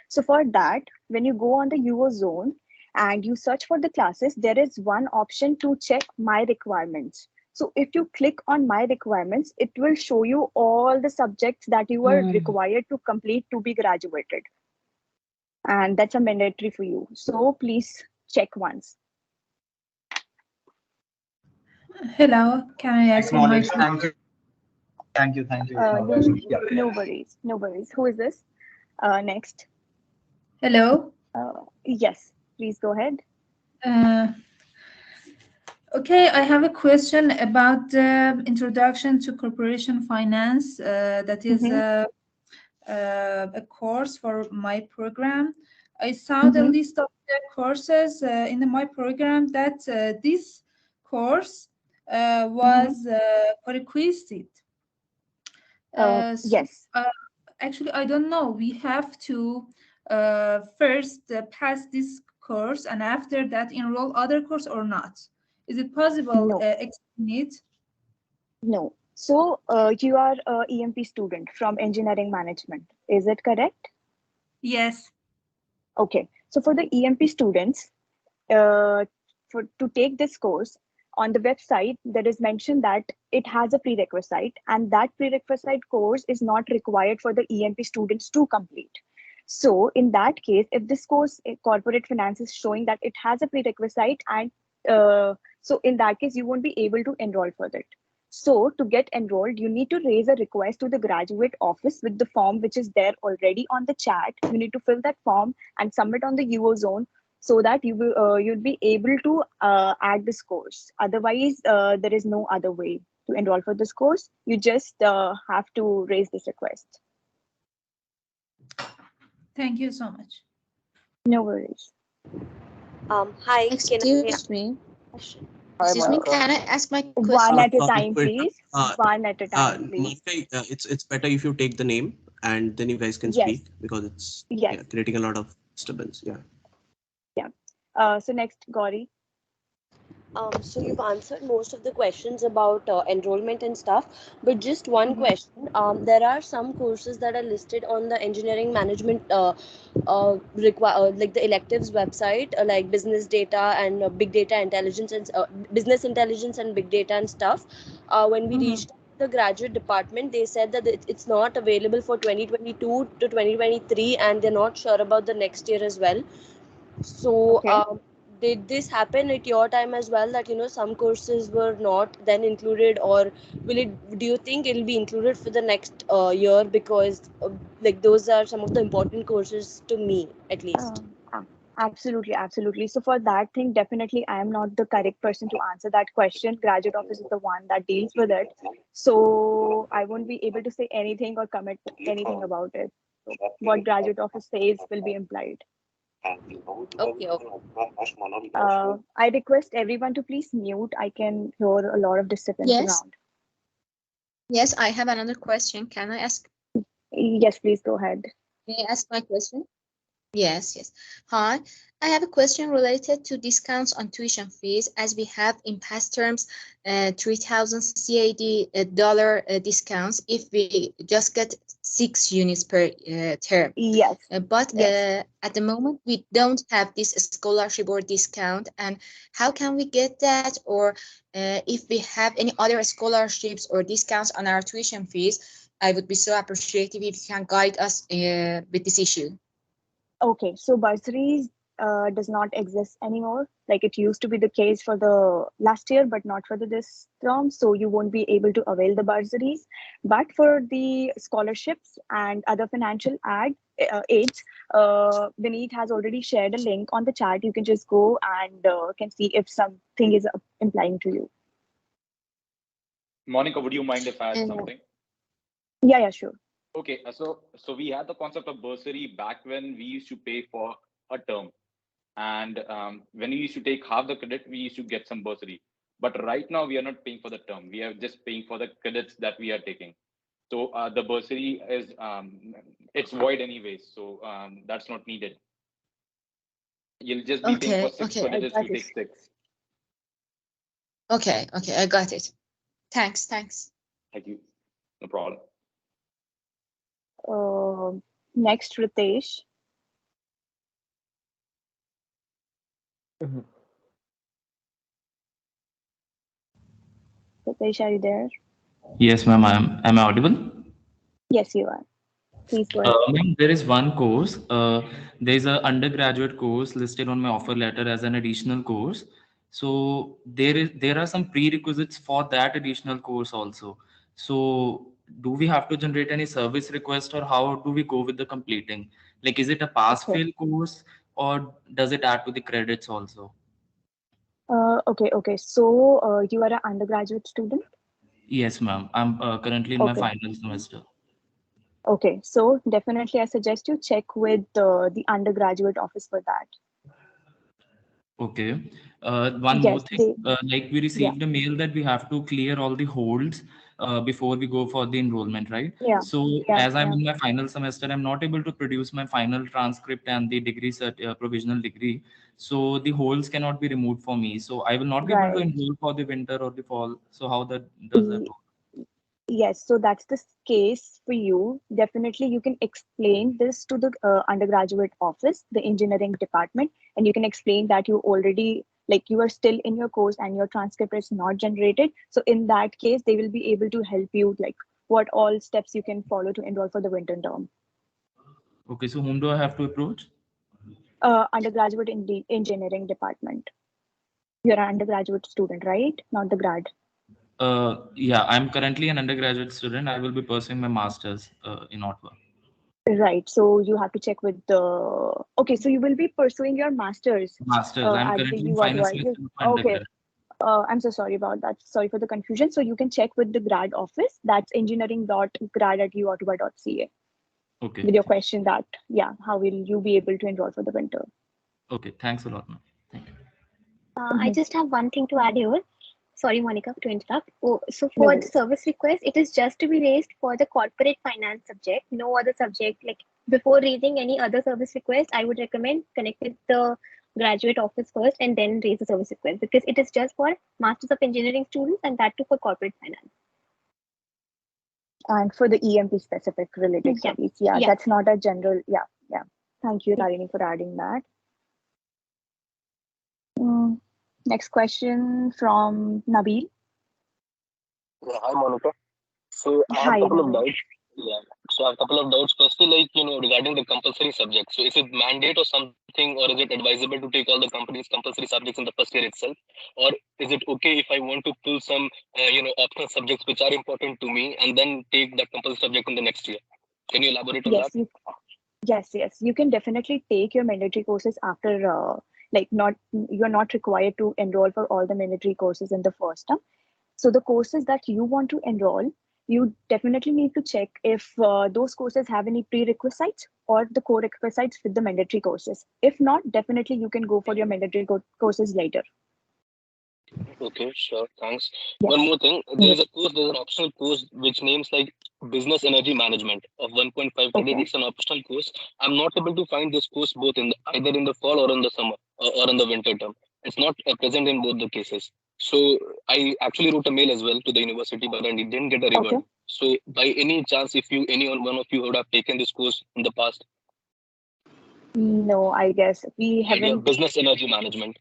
So for that, when you go on the UO zone and you search for the classes, there is one option to check my requirements. So if you click on my requirements, it will show you all the subjects that you are required to complete to be graduated. And that's a mandatory for you. So please check once. Hello, can I ask my Thank you. No worries. Who is this? Next. Hello. Yes, please go ahead. Okay, I have a question about the introduction to corporation finance. That is a course for my program. I saw the list of the courses in my program that this course was requested. Yes. Actually, I don't know. We have to first pass this course and after that enroll other course or not? Is it possible? No. Explain it. No. So you are a EMP student from engineering management. Is it correct? Yes. Okay. So for the EMP students, to take this course, on the website, there is mentioned that it has a prerequisite, and that prerequisite course is not required for the EMP students to complete. So in that case, if this course, corporate finance, is showing that it has a prerequisite, and so in that case, you won't be able to enroll for it. So to get enrolled, you need to raise a request to the graduate office with the form which is there already on the chat. You need to fill that form and submit on the UO zone, so that you will you'll be able to add this course. Otherwise, there is no other way to enroll for this course. You just have to raise this request. Thank you so much. No worries. Hi. Excuse me. Can I ask my question? One at a time, please. One at a time, please. It's better if you take the name and then you guys can speak, because it's creating a lot of disturbance. Yeah. So next, Gauri. So you've answered most of the questions about enrollment and stuff, but just one question. There are some courses that are listed on the engineering management like the electives website, like business data and big data intelligence and business intelligence and big data and stuff. When we reached the graduate department, they said that it's not available for 2022 to 2023, and they're not sure about the next year as well. So did this happen at your time as well, that some courses were not then included, or do you think it'll be included for the next year, because like those are some of the important courses to me, at least? Absolutely. So for that thing, definitely I am not the correct person to answer that question. Graduate office is the one that deals with it, so I won't be able to say anything or comment anything about it. So what graduate office says will be implied. Okay. I request everyone to please mute. I can hear a lot of disturbance around. Yes, I have another question. Can I ask? Yes, please go ahead. May I ask my question? Yes. Hi, I have a question related to discounts on tuition fees, as we have in past terms 3,000 CAD dollar discounts if we just get 6 units per term. Yes. But at the moment, we don't have this scholarship or discount. And how can we get that? Or if we have any other scholarships or discounts on our tuition fees, I would be so appreciative if you can guide us with this issue. Okay, so bursaries does not exist anymore. Like it used to be the case for the last year, but not for this term. So you won't be able to avail the bursaries. But for the scholarships and other financial aids, Vineet has already shared a link on the chat. You can just go and can see if something is implying to you. Monica, would you mind if I add something? Yeah, sure. Okay, so we had the concept of bursary back when we used to pay for a term, and when we used to take half the credit, we used to get some bursary. But right now, we are not paying for the term; we are just paying for the credits that we are taking. So the bursary is it's void anyways, so that's not needed. You'll just be paying for 6 Okay, I credits got to it. take 6. Okay, I got it. Thanks. Thank you. No problem. Next, Ritesh. Ritesh, are you there? Yes, ma'am. Am I audible? Yes, you are. Please go ahead. Ma'am, there is one course. There is an undergraduate course listed on my offer letter as an additional course. So there are some prerequisites for that additional course also. So do we have to generate any service request, or how do we go with the completing? Like, is it a pass-fail course, or does it add to the credits also? Okay. So you are an undergraduate student? Yes, ma'am. I'm currently in my Okay. final semester. Okay, so definitely I suggest you check with the undergraduate office for that. Okay. One more Yes, thing. Like we yeah. received a mail that we have to clear all the holds before we go for the enrollment, right? Yeah. So Yeah. as I'm Yeah. in my final semester, I'm not able to produce my final transcript and the degree provisional degree. So the holds cannot be removed for me. So I will not be able to Right. enroll for the winter or the fall. So how does that Ye- work? Yes, so that's the case for you. Definitely, you can explain this to the undergraduate office, the engineering department, and you can explain that you already, like, you are still in your course and your transcript is not generated. So in that case, they will be able to help you, like, what all steps you can follow to enroll for the winter term. Okay, so whom do I have to approach? Undergraduate in the engineering department. You're an undergraduate student, right? Not the grad. Yeah, I'm currently an undergraduate student. I will be pursuing my master's in Ottawa. Right. So you have to check with the. Okay, so you will be pursuing your master's Master's. I'm at the currently in U final Ottawa. semester of my Okay. undergrad. I'm so sorry about that. Sorry for the confusion. So you can check with the grad office. That's engineering.grad@uottawa.ca Okay. with your question that, yeah, how will you be able to enroll for the winter? Okay. Thanks a lot, ma'am. Thank you. I just have one thing to add here. Sorry, Monica, to interrupt. Oh, so No for the worries. service request, it is just to be raised for the corporate finance subject, no other subject. Like before raising any other service request, I would recommend connect with the graduate office first and then raise the service request, because it is just for Masters of Engineering students and that too for corporate finance. And for the EMP specific related Yeah. studies. Yeah, Yeah. that's not a general. Yeah. Thank you, Tarini, for adding that. Next question from Nabil. Yeah, hi, Monica. So I have Hi, a couple of Nabil. doubts. Yeah. So I have a couple of doubts. Firstly, regarding the compulsory subjects. So is it mandate or something, or is it advisable to take all the company's compulsory subjects in the first year itself? Or is it okay if I want to pull some, optional subjects which are important to me and then take that compulsory subject in the next year? Can you elaborate on that? Yes. You can definitely take your mandatory courses after, you're not required to enroll for all the mandatory courses in the first term. So the courses that you want to enroll, you definitely need to check if those courses have any prerequisites or the core requisites with the mandatory courses. If not, definitely you can go for your mandatory courses later. Okay, sure. Thanks. Yes. One more thing. There's an optional course which names like Business Energy Management of 1.5 credit. Okay. It's an optional course. I'm not able to find this course both either in the fall or in the summer or in the winter term. It's not present in both the cases. So I actually wrote a mail as well to the university, but I didn't get a reward. Okay. So by any chance, if one of you would have taken this course in the past, No, I guess we haven't. Business Energy Management.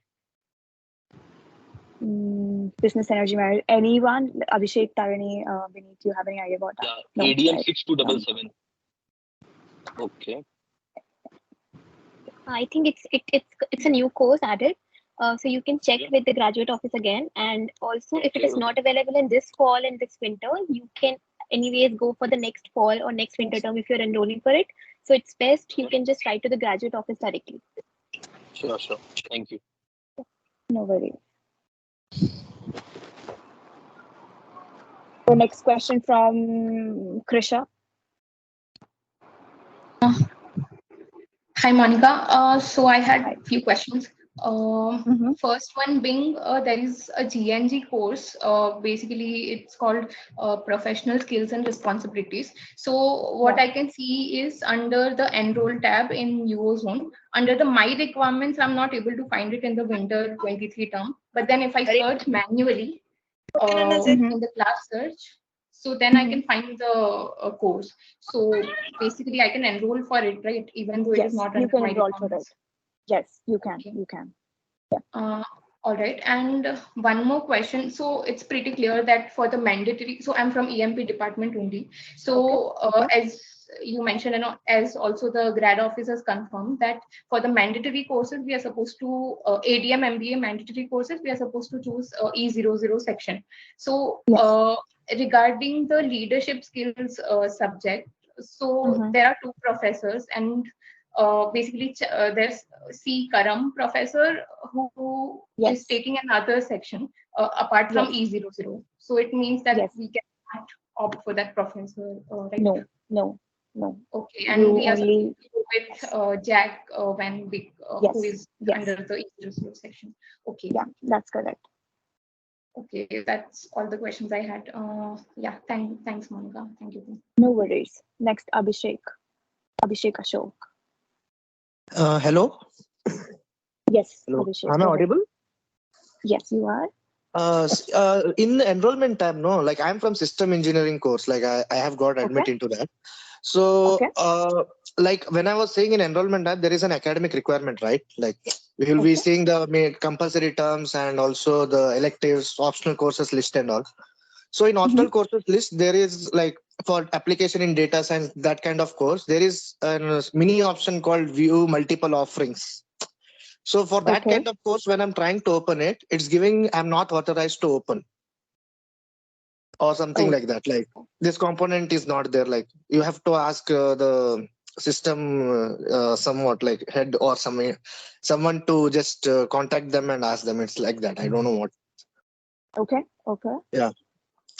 Business Energy Management. Anyone? Abhishek, Tarini, Vineet, do you have any idea about that? Yeah, No, ADM right? 6277. Okay. I think it's a new course added. So you can check with the graduate office again. And also, if it is not available in this fall and this winter, you can anyways go for the next fall or next winter term if you're enrolling for it. So it's best you can just write to the graduate office directly. Sure. Thank you. No worries. The next question from Krisha. Hi, Monica. So I had a few questions. First one being there is a GNG course. Basically, it's called Professional Skills and Responsibilities. So what I can see is under the Enroll tab in UO Zone, under the my requirements, I'm not able to find it in the winter 23 term. But then if I search manually in the class search, so then I can find the course. So basically I can enroll for it, right? Even though it is Yes, not you under can my enroll for it. requirements. Yes, you can. Okay. You can. All right. And one more question. So it's pretty clear that for the mandatory, so I'm from EMP department only. So as you mentioned, and as also the grad officers confirmed that for the mandatory courses, we are supposed to, ADM, MBA mandatory courses, we are supposed to choose E00 section. So regarding the leadership skills subject, so there are two professors, and basically there's C. Karam professor who is taking another section apart from E00. So it means that we cannot opt for that professor, right? No. Okay, and we are supposed to go with Jack Van Beek, who is under the E00 section. Okay. Yeah, that's correct. Okay, that's all the questions I had. Yeah, thanks, Monica. Thank you. No worries. Next, Abhishek Ashok. Hello. Yes, Hello. Abhishek. Am I audible? Yes, you are. In the enrollment tab, no, like I'm from system engineering course, like I have got admit into that. So like when I was saying in enrollment tab, there is an academic requirement, right? Like we will be seeing the compulsory terms and also the electives, optional courses list and all. So in optional courses list, there is like for application in data science, that kind of course, there is a mini option called view multiple offerings. So for that kind of course, when I'm trying to open it, it's giving I'm not authorized to open or something like that. Like this component is not there. Like you have to ask the system somewhat like head or someone to just contact them and ask them. It's like that. I don't know what. Okay. Yeah.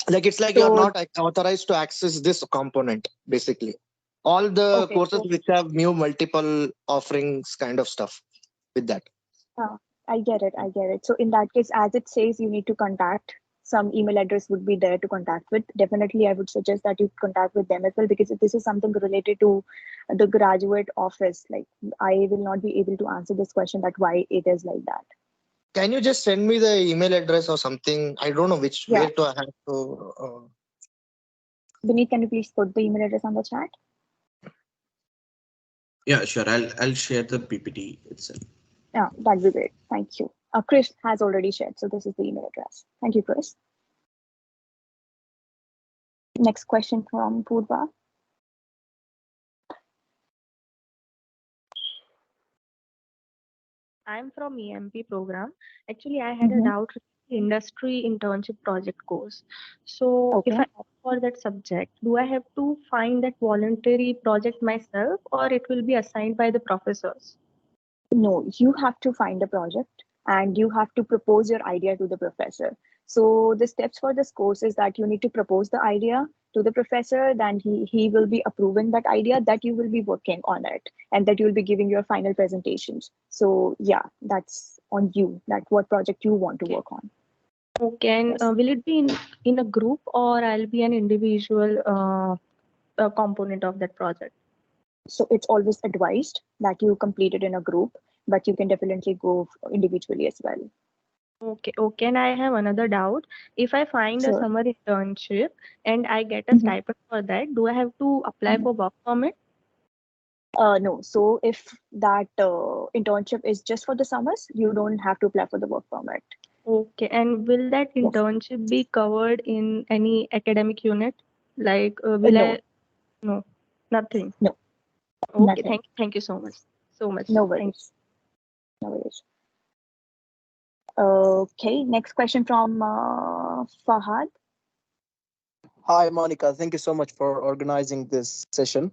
Like it's like you're not authorized to access this component, basically. All the courses which have new multiple offerings kind of stuff with that. I get it. So in that case, as it says, you need to contact, some email address would be there to contact with. Definitely, I would suggest that you contact with them as well, because if this is something related to the graduate office, like I will not be able to answer this question that why it is like that. Can you just send me the email address or something? I don't know where to have to. Beneath, can you please put the email address on the chat? Yeah, sure. I'll share the PPT itself. Yeah, that'd be great. Thank you. Chris has already shared, so this is the email address. Thank you, Chris. Next question from Purva. I'm from EMP program. Actually, I had a doubt with the industry internship project course. So if I opt for that subject, do I have to find that voluntary project myself, or it will be assigned by the professors? No, you have to find a project and you have to propose your idea to the professor. So the steps for this course is that you need to propose the idea to the professor, then he will be approving that idea, that you will be working on it, and that you will be giving your final presentations. So yeah, that's on you, that what project you want to work on. Okay, and will it be in a group, or I'll be an individual component of that project? So it's always advised that you complete it in a group, but you can definitely go individually as well. Okay. And I have another doubt. If I find a summer internship and I get a stipend for that, do I have to apply for work permit? No. So if that internship is just for the summers, you don't have to apply for the work permit. Okay. And will that internship be covered in any academic unit? Like, will No. No, nothing. No. Okay. Nothing. Thank you so much. No worries. No worries. Okay. Next question from Fahad. Hi, Monica. Thank you so much for organizing this session.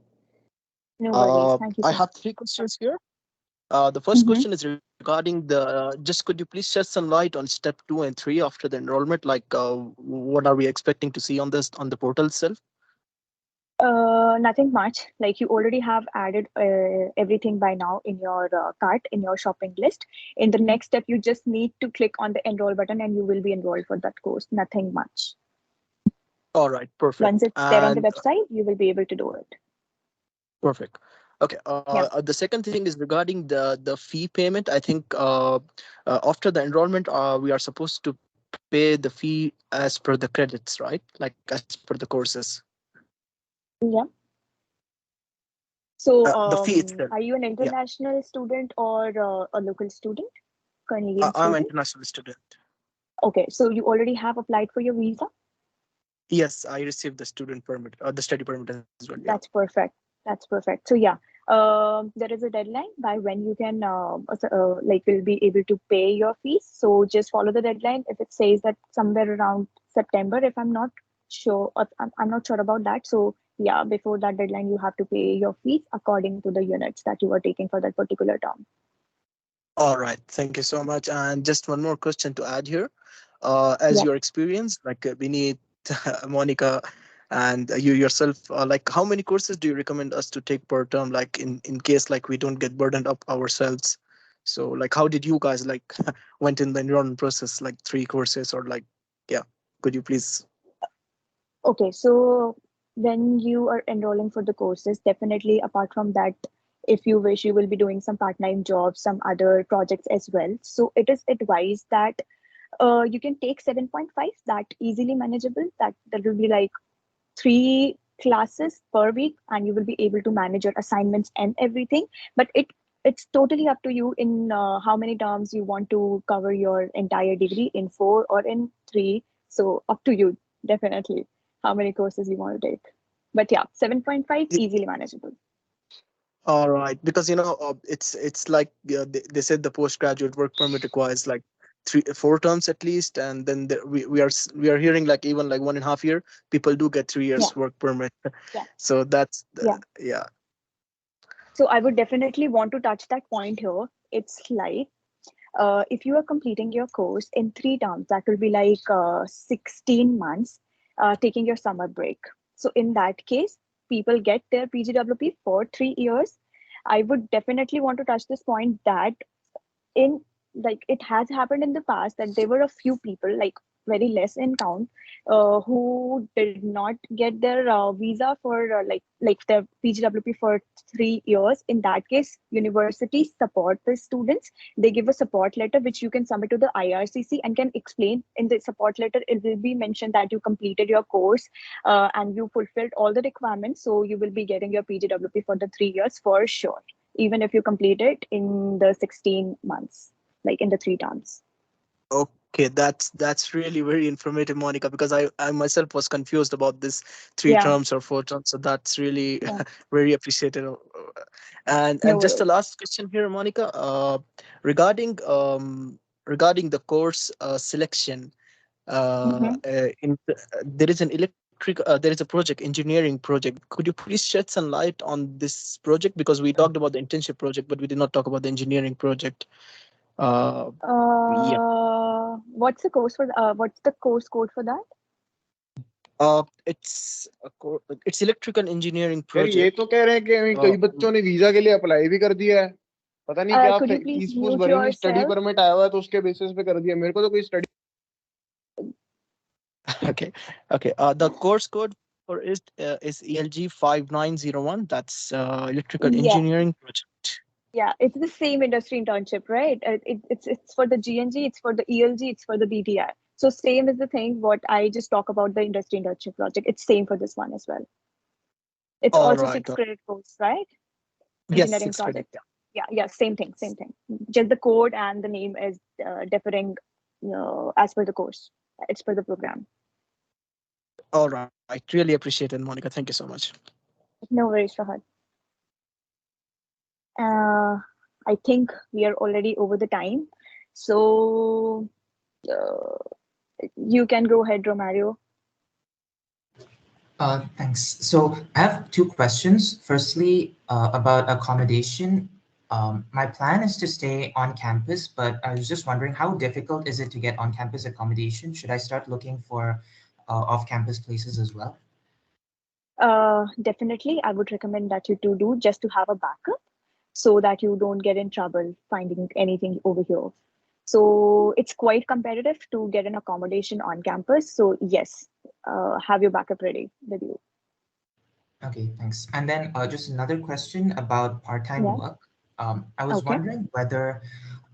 No worries. Thank you. I have 3 questions here. The first question is regarding just could you please shed some light on step 2 and 3 after the enrollment? Like, what are we expecting to see on the portal itself? Nothing much. Like you already have added everything by now in your cart, in your shopping list. In the next step, you just need to click on the enroll button and you will be enrolled for that course. Nothing much. All right, perfect. Once it's there on the website, you will be able to do it. Perfect. Okay. The second thing is regarding the fee payment. I think after the enrollment, we are supposed to pay the fee as per the credits, right? Like as per the courses. Yeah. So, The fee itself. are you an Yeah. international student or a local student? Canadian I'm an student? international student. Okay, so you already have applied for your visa? Yes, I received the student permit, the study permit as well. Yeah. That's perfect. That's perfect. So yeah, there is a deadline by when you can like will be able to pay your fees. So just follow the deadline. If it says that somewhere around September, if I'm not sure, I'm not sure about that. So yeah, before that deadline, you have to pay your fees according to the units that you are taking for that particular term. All right. Thank you so much. And just one more question to add here. As Yeah. your experience, like Vinit, Monica, and you yourself, like how many courses do you recommend us to take per term, like in case like we don't get burdened up ourselves? So like how did you guys like went in the enrollment process, like 3 courses or like, yeah, could you please? Okay, so when you are enrolling for the courses, definitely apart from that, if you wish, you will be doing some part-time jobs, some other projects as well. So it is advised that you can take 7.5, that easily manageable. That will be like 3 classes per week, and you will be able to manage your assignments and everything. But it's totally up to you in how many terms you want to cover your entire degree, in 4 or in 3. So up to you, definitely, how many courses you want to take. But yeah, 7.5 easily manageable. All right, because it's like they said the postgraduate work permit requires like 4 terms at least, and then we are hearing like even like 1.5 year people do get 3 years Yeah. work permit. Yeah. So that's Yeah. yeah. So I would definitely want to touch that point here. It's like if you are completing your course in 3 terms, that will be like 16 months, taking your summer break. So in that case, people get their PGWP for 3 years. I would definitely want to touch this point that in like it has happened in the past that there were a few people, like very less in count, who did not get their visa for like their PGWP for 3 years. In that case, universities support the students. They give a support letter which you can submit to the IRCC and can explain in the support letter. It will be mentioned that you completed your course and you fulfilled all the requirements, so you will be getting your PGWP for the 3 years for sure, even if you complete it in the 16 months, like in the 3 terms. Okay, that's really very informative, Monica, because I myself was confused about this three Yeah. terms or 4 terms. So that's really Yeah. very appreciated. And No just a worries. last question here, Monica, regarding the course selection. There is an there is a project, engineering project. Could you please shed some light on this project, because we talked about the internship project, but we did not talk about the engineering project. Yeah. What's the course for? What's the course code for that? It's electrical engineering यार ये project. तो कह रहे हैं कि कई बच्चों ने वीजा के लिए अप्लाई भी कर दिया है, पता नहीं क्या Could you please फीस फूस mute भरी नहीं, स्टडी yourself? परमिट आया हुआ है तो उसके बेसिस पे कर दिया, मेरे को तो कोई study Okay. The course code for it is ELG 5901. That's electrical Yeah. engineering project. Yeah, it's the same industry internship, right? It's for the GNG, it's for the ELG, it's for the BTI. So same is the thing. What I just talk about the industry internship project. It's same for this one as well. It's All also right. 6 credit course, right? Yes, Engineering 6 credit. project. Yeah, same thing. Just the code and the name is differing as per the course. It's for the program. All right. Really appreciate it, Monica. Thank you so much. No worries, Fahad. I think we are already over the time. So you can go ahead, Romario. Thanks. So I have 2 questions. Firstly, about accommodation. My plan is to stay on campus, but I was just wondering, how difficult is it to get on-campus accommodation? Should I start looking for off-campus places as well? Definitely, I would recommend that you do just to have a backup so that you don't get in trouble finding anything over here. So it's quite competitive to get an accommodation on campus. So yes, have your backup ready with you. Okay, thanks. And then just another question about part-time work. I was wondering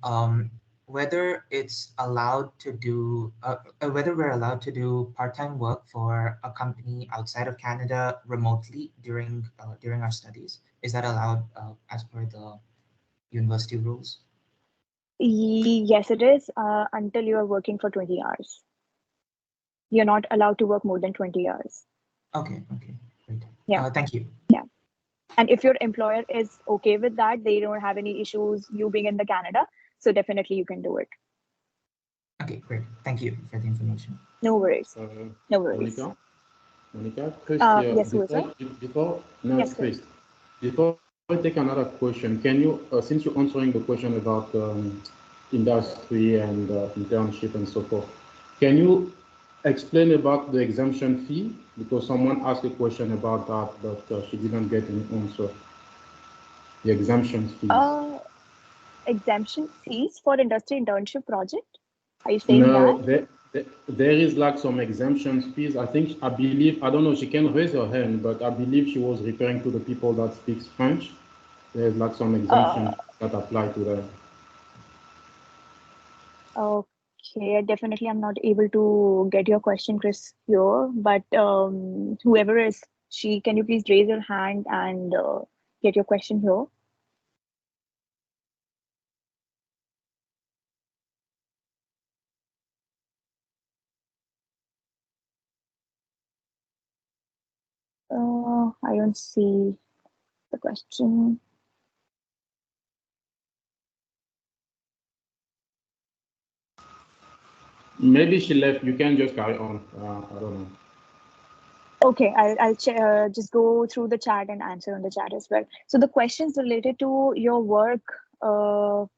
um, whether it's allowed to do, whether we're allowed to do part-time work for a company outside of Canada remotely during our studies. Is that allowed as per the university rules? Yes, it is, until you are working for 20 hours. You're not allowed to work more than 20 hours. Okay, great. Yeah. Thank you. Yeah. And if your employer is okay with that, they don't have any issues you being in the Canada, so definitely you can do it. Okay, great. Thank you for the information. No worries. No worries. Monica, Chris, Yes, who is it? Yes, Chris. Before I take another question, can you, since you're answering the question about industry and internship and so forth, can you explain about the exemption fee? Because someone asked a question about that, but she didn't get an answer. The exemption fees. Exemption fees for industry internship project? Are you saying No, that? there is like some exemption fees. I believe, I don't know, she can raise her hand, but I believe she was referring to the people that speaks French. There's like some exemptions that apply to them. Okay, definitely I'm not able to get your question, Chris, here, but whoever is she, can you please raise your hand and get your question here? I don't see the question. Maybe she left. You can just carry on. I don't know. Okay, I'll just go through the chat and answer on the chat as well. So the questions related to your work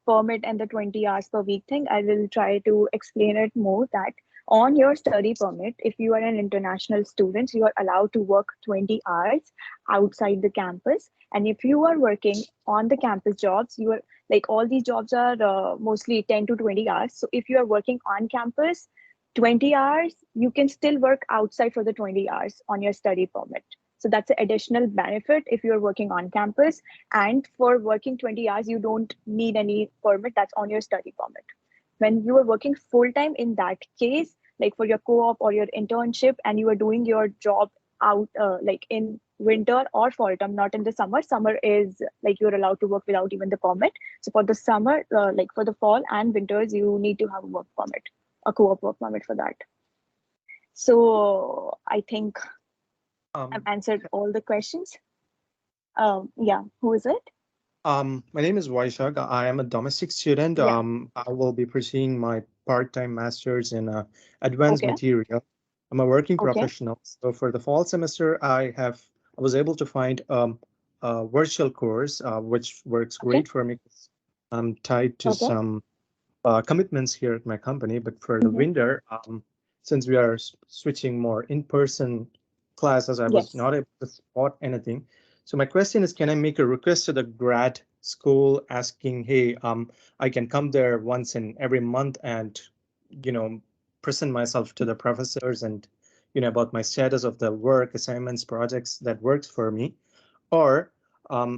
permit and the 20 hours per week thing, I will try to explain it more that on your study permit, if you are an international student, you are allowed to work 20 hours outside the campus. And if you are working on the campus jobs, you are like all these jobs are mostly 10 to 20 hours. So if you are working on campus, 20 hours, you can still work outside for the 20 hours on your study permit. So that's an additional benefit if you're working on campus. And for working 20 hours, you don't need any permit that's on your study permit. When you are working full time, in that case, like for your co-op or your internship, and you are doing your job out like in winter or fall term, not in the summer. Summer is like you're allowed to work without even the permit. So for the summer, like for the fall and winters, you need to have a work permit, a co-op work permit for that. So I think I've answered all the questions. Yeah, who is it? My name is Vaishak. I am a domestic student. Yeah. I will be pursuing my part-time master's in advanced material. I'm a working professional. So for the fall semester, I was able to find a virtual course, which works great for me. I'm tied to some commitments here at my company, but for the winter, since we are switching more in-person classes, I was not able to spot anything. So my question is, can I make a request to the grad school asking, hey, I can come there once in every month and, present myself to the professors and, about my status of the work, assignments, projects that works for me? Or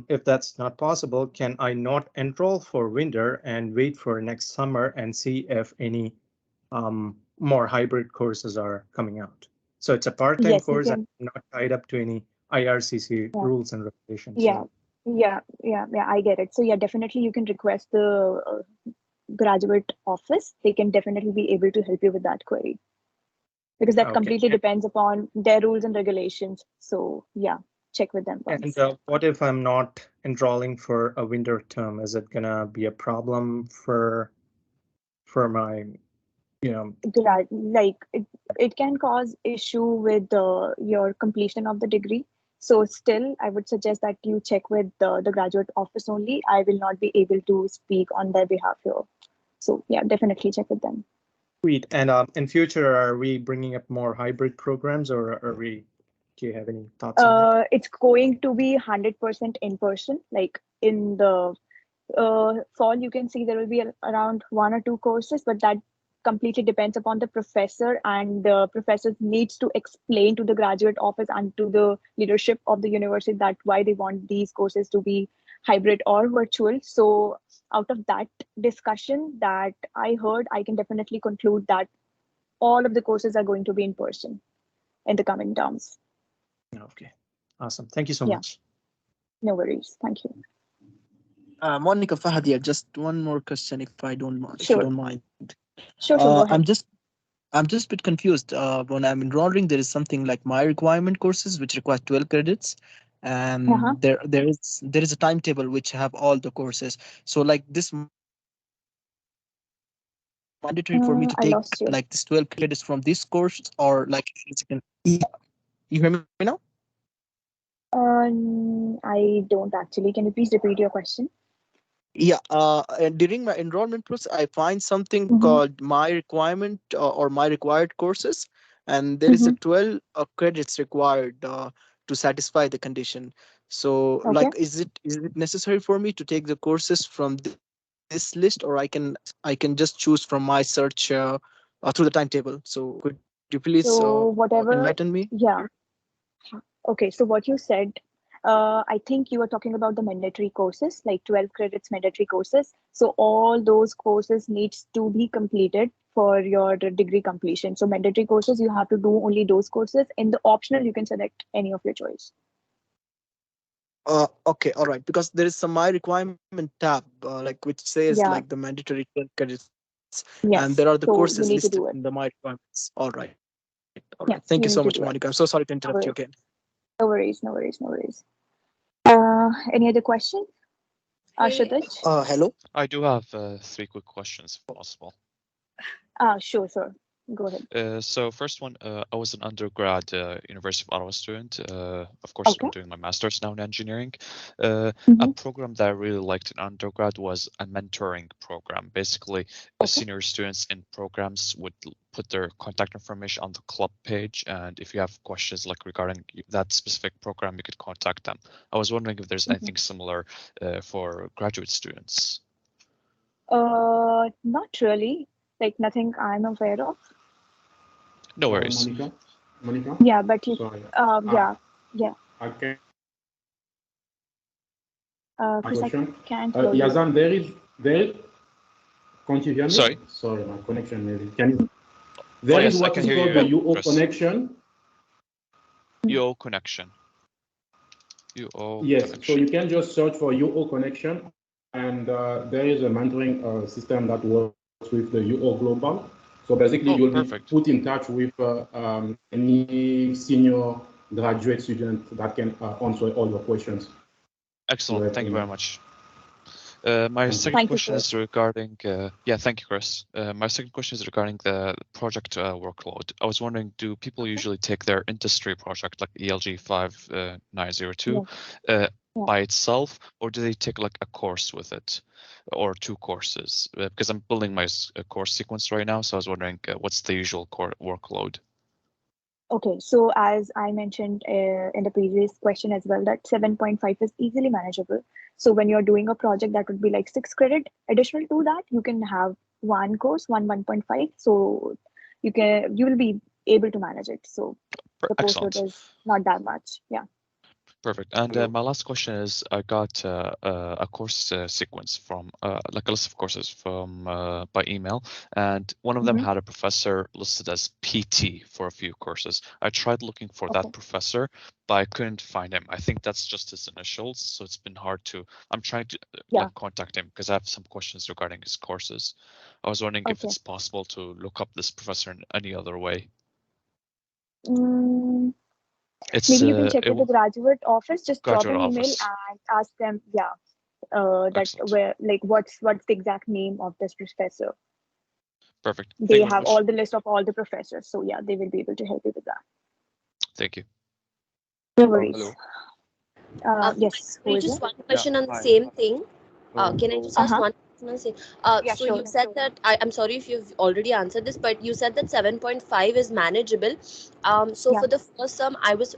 if that's not possible, can I not enroll for winter and wait for next summer and see if any more hybrid courses are coming out? So it's a part-time course. I'm not tied up to any IRCC rules and regulations. Yeah, I get it. So yeah, definitely you can request the graduate office. They can definitely be able to help you with that query, because that completely depends upon their rules and regulations. So yeah, check with them once. And what if I'm not enrolling for a winter term? Is it gonna be a problem for my, like it can cause issue with your completion of the degree. So still, I would suggest that you check with the graduate office only. I will not be able to speak on their behalf here. So yeah, definitely check with them. Sweet. And in future, are we bringing up more hybrid programs, or do you have any thoughts on that? It's going to be 100% in person. Like in the fall, you can see there will be around 1 or 2 courses, but that completely depends upon the professor, and the professor needs to explain to the graduate office and to the leadership of the university that why they want these courses to be hybrid or virtual. So out of that discussion that I heard, I can definitely conclude that all of the courses are going to be in person in the coming terms. Okay, awesome. Thank you so Yeah. much. No worries. Thank you. Monica, Fahad here. Just one more question, if I don't mind. If you Sure. don't mind. Sure, go ahead. I'm just a bit confused. When I'm enrolling, there is something like my requirement courses which require 12 credits, and there is a timetable which have all the courses. So like this mandatory for me to I take lost you. like this 12 credits from this course, or like you hear me now? I don't actually. Can you please repeat your question? Yeah, and during my enrollment process, I find something called my requirement or my required courses, and there is a 12 credits required to satisfy the condition. So, like, is it necessary for me to take the courses from this list, or I can just choose from my search through the timetable? So, could you please So whatever, enlighten me? yeah. Okay, so what you said, I think you were talking about the mandatory courses, like 12 credits mandatory courses. So all those courses needs to be completed for your degree completion. So mandatory courses, you have to do only those courses. In the optional, you can select any of your choice. Okay, all right. Because there is some my requirement tab, like which says like the mandatory 12 credits, and there are the so you courses need to listed do it. in the my requirements. All right, all Yeah, right. Thank you you need so to much, do it. Monica. I'm so sorry to interrupt you No again. No worries, no worries, no worries. Any other question? Ashutosh? Hello. I do have 3 quick questions, if possible. Sure, sure. Go ahead. So first one, I was an undergrad University of Ottawa student. Of course, I'm doing my master's now in engineering. A program that I really liked in undergrad was a mentoring program. Basically, senior students in programs would put their contact information on the club page, and if you have questions like regarding that specific program, you could contact them. I was wondering if there's anything similar for graduate students. Not really. Like nothing I'm aware of. No worries. Monica? Yeah, but you, Sorry. yeah. Okay. Chris, I Question. can't hear you. Yazan, can't you hear me? Sorry? Sorry, my connection maybe. Can you? There is Yes, I what can is hear called you, the UO Chris. connection. UO connection. UO Yes, connection. so you can just search for UO connection, and there is a mentoring system that works with the UO Global. So basically, you'll be put in touch with any senior graduate student that can answer all your questions. Excellent. Thank you very much. My second question is regarding, thank you, Chris. My second question is regarding the project workload. I was wondering, do people usually take their industry project like ELG 5902 by itself, or do they take like a course with it or 2 courses? Because I'm building my course sequence right now, so I was wondering what's the usual workload? Okay, so as I mentioned in the previous question as well, that 7.5 is easily manageable. So when you're doing a project that would be like 6 credit, additional to that, you can have one course, 1.5. So you will be able to manage it. So the course load is not that much. Yeah. Perfect. And my last question is, I got a course sequence from like a list of courses from by email, and one of them had a professor listed as PT for a few courses. I tried looking for that professor, but I couldn't find him. I think that's just his initials, so it's been hard to. I'm trying to like contact him because I have some questions regarding his courses. I was wondering if it's possible to look up this professor in any other way. Maybe you can check with the graduate office. Just drop an email office. and ask them. What's the exact name of this professor. Perfect. They have all the list of all the professors, so yeah, they will be able to help you with that. Thank you. No worries. Yes. Just one question on the same thing. Can I just ask one? So you said that I'm sorry if you've already answered this, but you said that 7.5 is manageable. For the first term, I was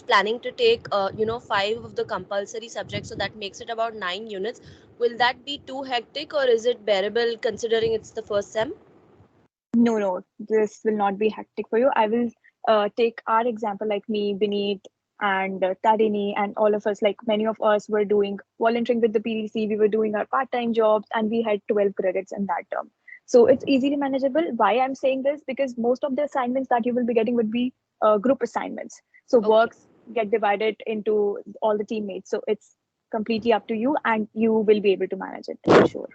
planning to take 5 of the compulsory subjects, so that makes it about 9 units. Will that be too hectic, or is it bearable considering it's the first sem? No, this will not be hectic for you. I will take our example, like me, Bineet, and Tarini, and all of us, like many of us were doing volunteering with the PDC. We were doing our part-time jobs, and we had 12 credits in that term. So it's easily manageable. Why I'm saying this? Because most of the assignments that you will be getting would be group assignments. So works get divided into all the teammates. So it's completely up to you, and you will be able to manage it for sure.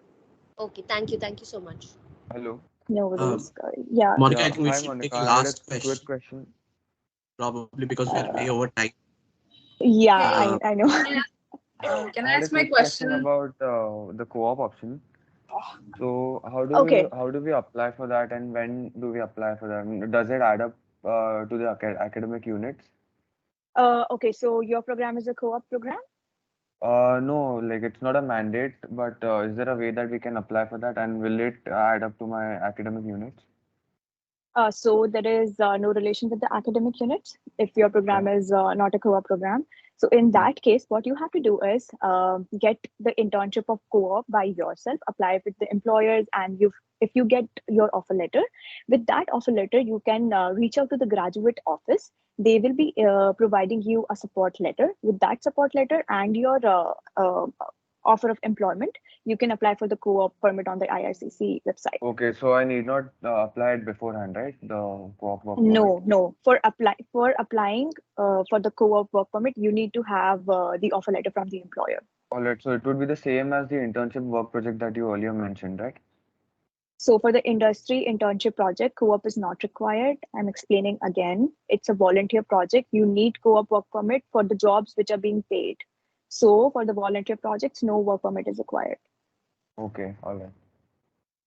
Okay, thank you so much. Hello. No worries. Yeah. Monica, I Yeah, think we hi, should take Monica. a I had last a quick question. probably because we are way over time. Yeah, I know. Can I I had a ask my quick question question? about the co-op option. So how do we apply for that, and when do we apply for that? Does it add up to the academic units? Okay, so your program is a co-op program? No, like it's not a mandate, but is there a way that we can apply for that, and will it add up to my academic units? So there is no relation with the academic units if your program is not a co-op program. So in that case, what you have to do is get the internship of co-op by yourself, apply with the employers, and if you get your offer letter, with that offer letter, you can reach out to the graduate office. They will be providing you a support letter. With that support letter and your offer of employment, you can apply for the co-op permit on the IRCC website. Okay, so I need not apply it beforehand, right? The co-op work No, permit. no. For applying for the co-op work permit, you need to have the offer letter from the employer. All right, so it would be the same as the internship work project that you earlier mentioned, right? So for the industry internship project, co-op is not required. I'm explaining again. It's a volunteer project. You need co-op work permit for the jobs which are being paid. So for the volunteer projects, no work permit is required. Okay, all right.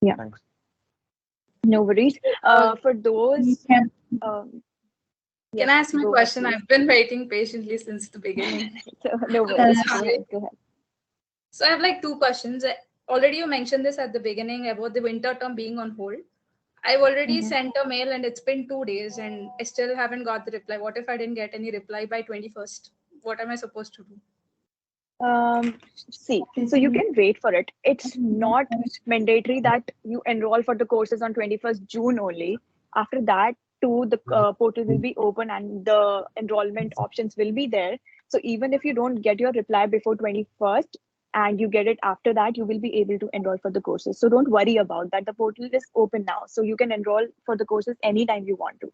Yeah. Thanks. No worries. For those, Can yes, I ask my go ahead, question? please. I've been waiting patiently since the beginning. No worries. Go Sorry. ahead. Go ahead. So I have like two questions. Already you mentioned this at the beginning about the winter term being on hold. I've already sent a mail and it's been 2 days and I still haven't got the reply. What if I didn't get any reply by 21st? What am I supposed to do? See, so you can wait for it. It's not mandatory that you enroll for the courses on 21st June only. After that, too, the portal will be open and the enrollment options will be there. So even if you don't get your reply before 21st and you get it after that, you will be able to enroll for the courses. So don't worry about that. The portal is open now. So you can enroll for the courses anytime you want to.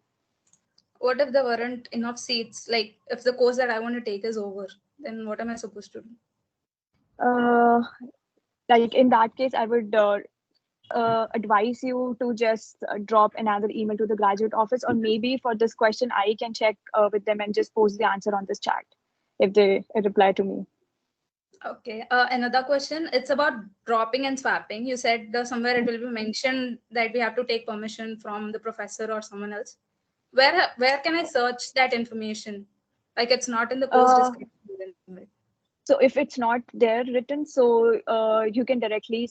What if there weren't enough seats? Like if the course that I want to take is over, then what am I supposed to do? Like in that case, I would advise you to just drop another email to the graduate office, or maybe for this question, I can check with them and just post the answer on this chat if they reply to me. Okay. Another question. It's about dropping and swapping. You said somewhere it will be mentioned that we have to take permission from the professor or someone else. Where can I search that information? Like it's not in the course description. So if it's not there written, so you can directly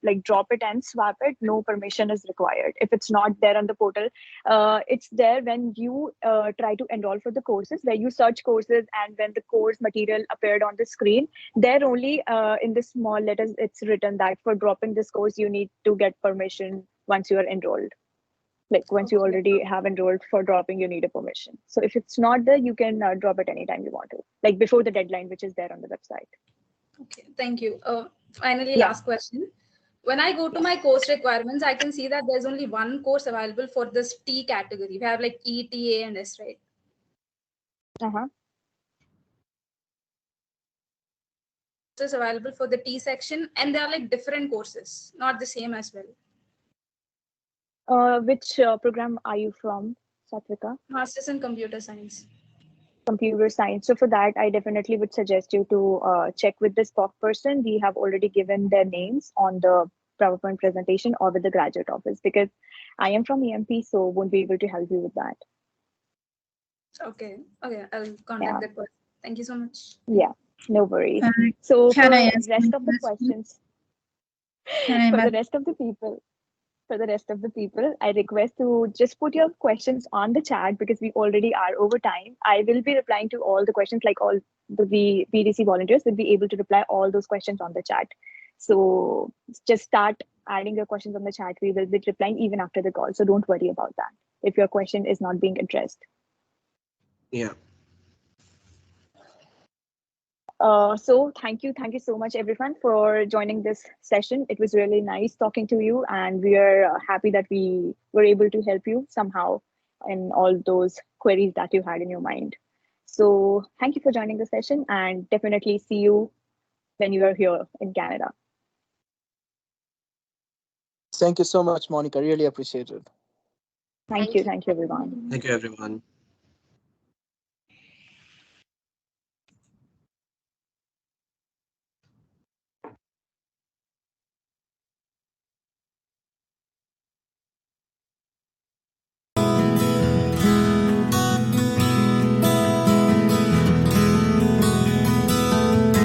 like drop it and swap it. No permission is required. If it's not there on the portal, it's there when you try to enroll for the courses, where you search courses, and when the course material appeared on the screen, there only in the small letters it's written that for dropping this course, you need to get permission once you are enrolled. Like once you already have enrolled, for dropping, you need a permission. So if it's not there, you can drop it anytime you want to, like before the deadline, which is there on the website. Okay, thank you. Finally, last question. When I go to my course requirements, I can see that there's only one course available for this T category. We have like E, T, A, and S, right? Is available for the T section, and they are like different courses, not the same as well. Which program are you from, Satvika? Masters in Computer Science. Computer Science. So for that, I definitely would suggest you to check with the SPOC person. We have already given their names on the PowerPoint presentation, or with the graduate office, because I am from EMP, so won't be able to help you with that. Okay, I'll contact that person. Thank you so much. Yeah, no worries. So for the rest of the questions, for the rest of the people, I request to just put your questions on the chat, because we already are over time. I will be replying to all the questions, like all the PDC volunteers will be able to reply all those questions on the chat. So just start adding your questions on the chat. We will be replying even after the call. So don't worry about that if your question is not being addressed. Yeah. So thank you so much, everyone, for joining this session. It was really nice talking to you, and we are happy that we were able to help you somehow in all those queries that you had in your mind. So thank you for joining the session, and definitely see you when you are here in Canada. Thank you so much, Monica. Really appreciate it. Thank you, everyone. Thank you, everyone.